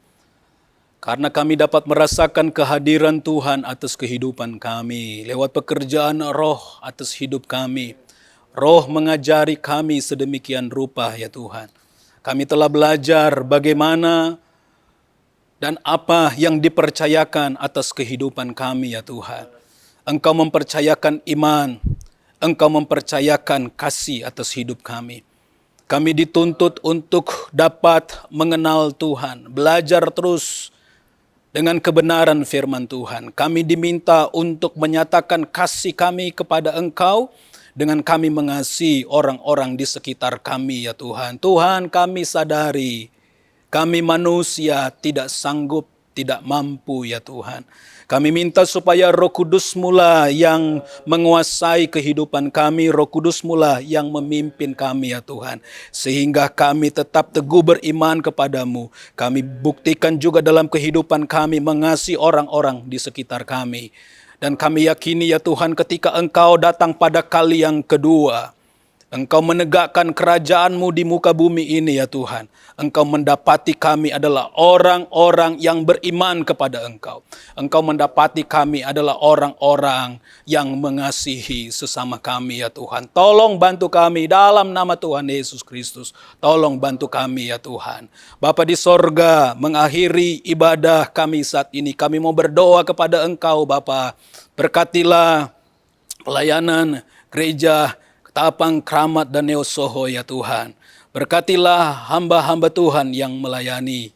karena kami dapat merasakan kehadiran Tuhan atas kehidupan kami, lewat pekerjaan Roh atas hidup kami. Roh mengajari kami sedemikian rupa ya Tuhan. Kami telah belajar bagaimana dan apa yang dipercayakan atas kehidupan kami ya Tuhan. Engkau mempercayakan iman, Engkau mempercayakan kasih atas hidup kami. Kami dituntut untuk dapat mengenal Tuhan, belajar terus dengan kebenaran firman Tuhan. Kami diminta untuk menyatakan kasih kami kepada Engkau dengan kami mengasihi orang-orang di sekitar kami ya Tuhan. Tuhan, kami sadari kami manusia tidak sanggup, tidak mampu ya Tuhan. Kami minta supaya Roh Kudus mula yang menguasai kehidupan kami, Roh Kudus mula yang memimpin kami ya Tuhan. Sehingga kami tetap teguh beriman kepadamu. Kami buktikan juga dalam kehidupan kami mengasihi orang-orang di sekitar kami. Dan kami yakini ya Tuhan, ketika Engkau datang pada kali yang kedua, Engkau menegakkan kerajaan-Mu di muka bumi ini ya Tuhan. Engkau mendapati kami adalah orang-orang yang beriman kepada Engkau. Engkau mendapati kami adalah orang-orang yang mengasihi sesama kami ya Tuhan. Tolong bantu kami dalam nama Tuhan Yesus Kristus. Tolong bantu kami ya Tuhan. Bapa di sorga, mengakhiri ibadah kami saat ini. Kami mau berdoa kepada Engkau Bapa. Berkatilah pelayanan gereja Ketapang, Kramat, dan Neo Soho ya Tuhan. Berkatilah hamba-hamba Tuhan yang melayani.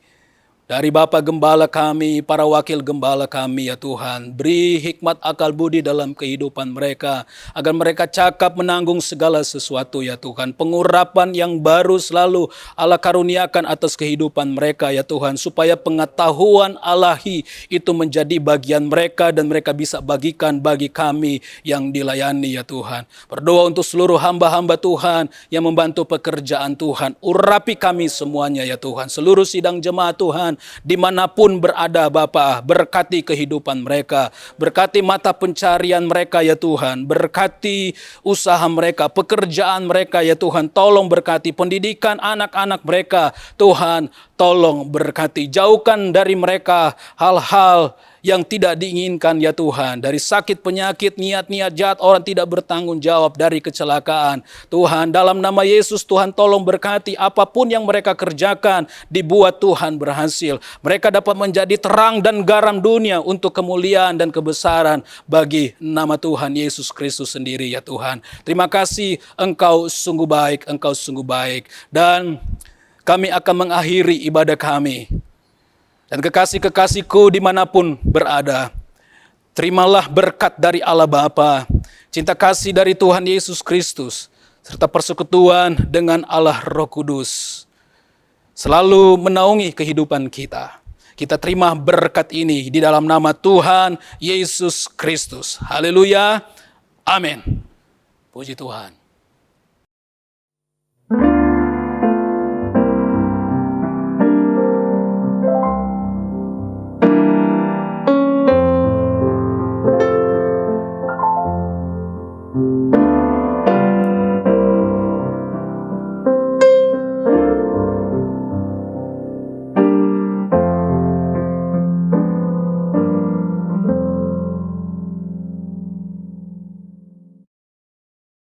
Dari Bapak Gembala kami, para wakil Gembala kami ya Tuhan. Beri hikmat akal budi dalam kehidupan mereka. Agar mereka cakap menanggung segala sesuatu ya Tuhan. Pengurapan yang baru selalu Allah karuniakan atas kehidupan mereka ya Tuhan. Supaya pengetahuan Allahi itu menjadi bagian mereka. Dan mereka bisa bagikan bagi kami yang dilayani ya Tuhan. Berdoa untuk seluruh hamba-hamba Tuhan yang membantu pekerjaan Tuhan. Urapi kami semuanya ya Tuhan. Seluruh sidang jemaat Tuhan. Dimanapun berada Bapa, berkati kehidupan mereka, berkati mata pencarian mereka ya Tuhan, berkati usaha mereka, pekerjaan mereka ya Tuhan, tolong berkati pendidikan anak-anak mereka, Tuhan tolong berkati, jauhkan dari mereka hal-hal yang tidak diinginkan ya Tuhan. Dari sakit penyakit, niat-niat jahat, orang tidak bertanggung jawab dari kecelakaan. Tuhan, dalam nama Yesus, Tuhan tolong berkati apapun yang mereka kerjakan, dibuat Tuhan berhasil. Mereka dapat menjadi terang dan garam dunia untuk kemuliaan dan kebesaran bagi nama Tuhan Yesus Kristus sendiri ya Tuhan. Terima kasih, Engkau sungguh baik, Engkau sungguh baik. Dan kami akan mengakhiri ibadah kami. Dan kekasih-kekasihku dimanapun berada, terimalah berkat dari Allah Bapa, cinta kasih dari Tuhan Yesus Kristus, serta persekutuan dengan Allah Roh Kudus, selalu menaungi kehidupan kita. Kita terima berkat ini di dalam nama Tuhan Yesus Kristus. Haleluya. Amin. Puji Tuhan.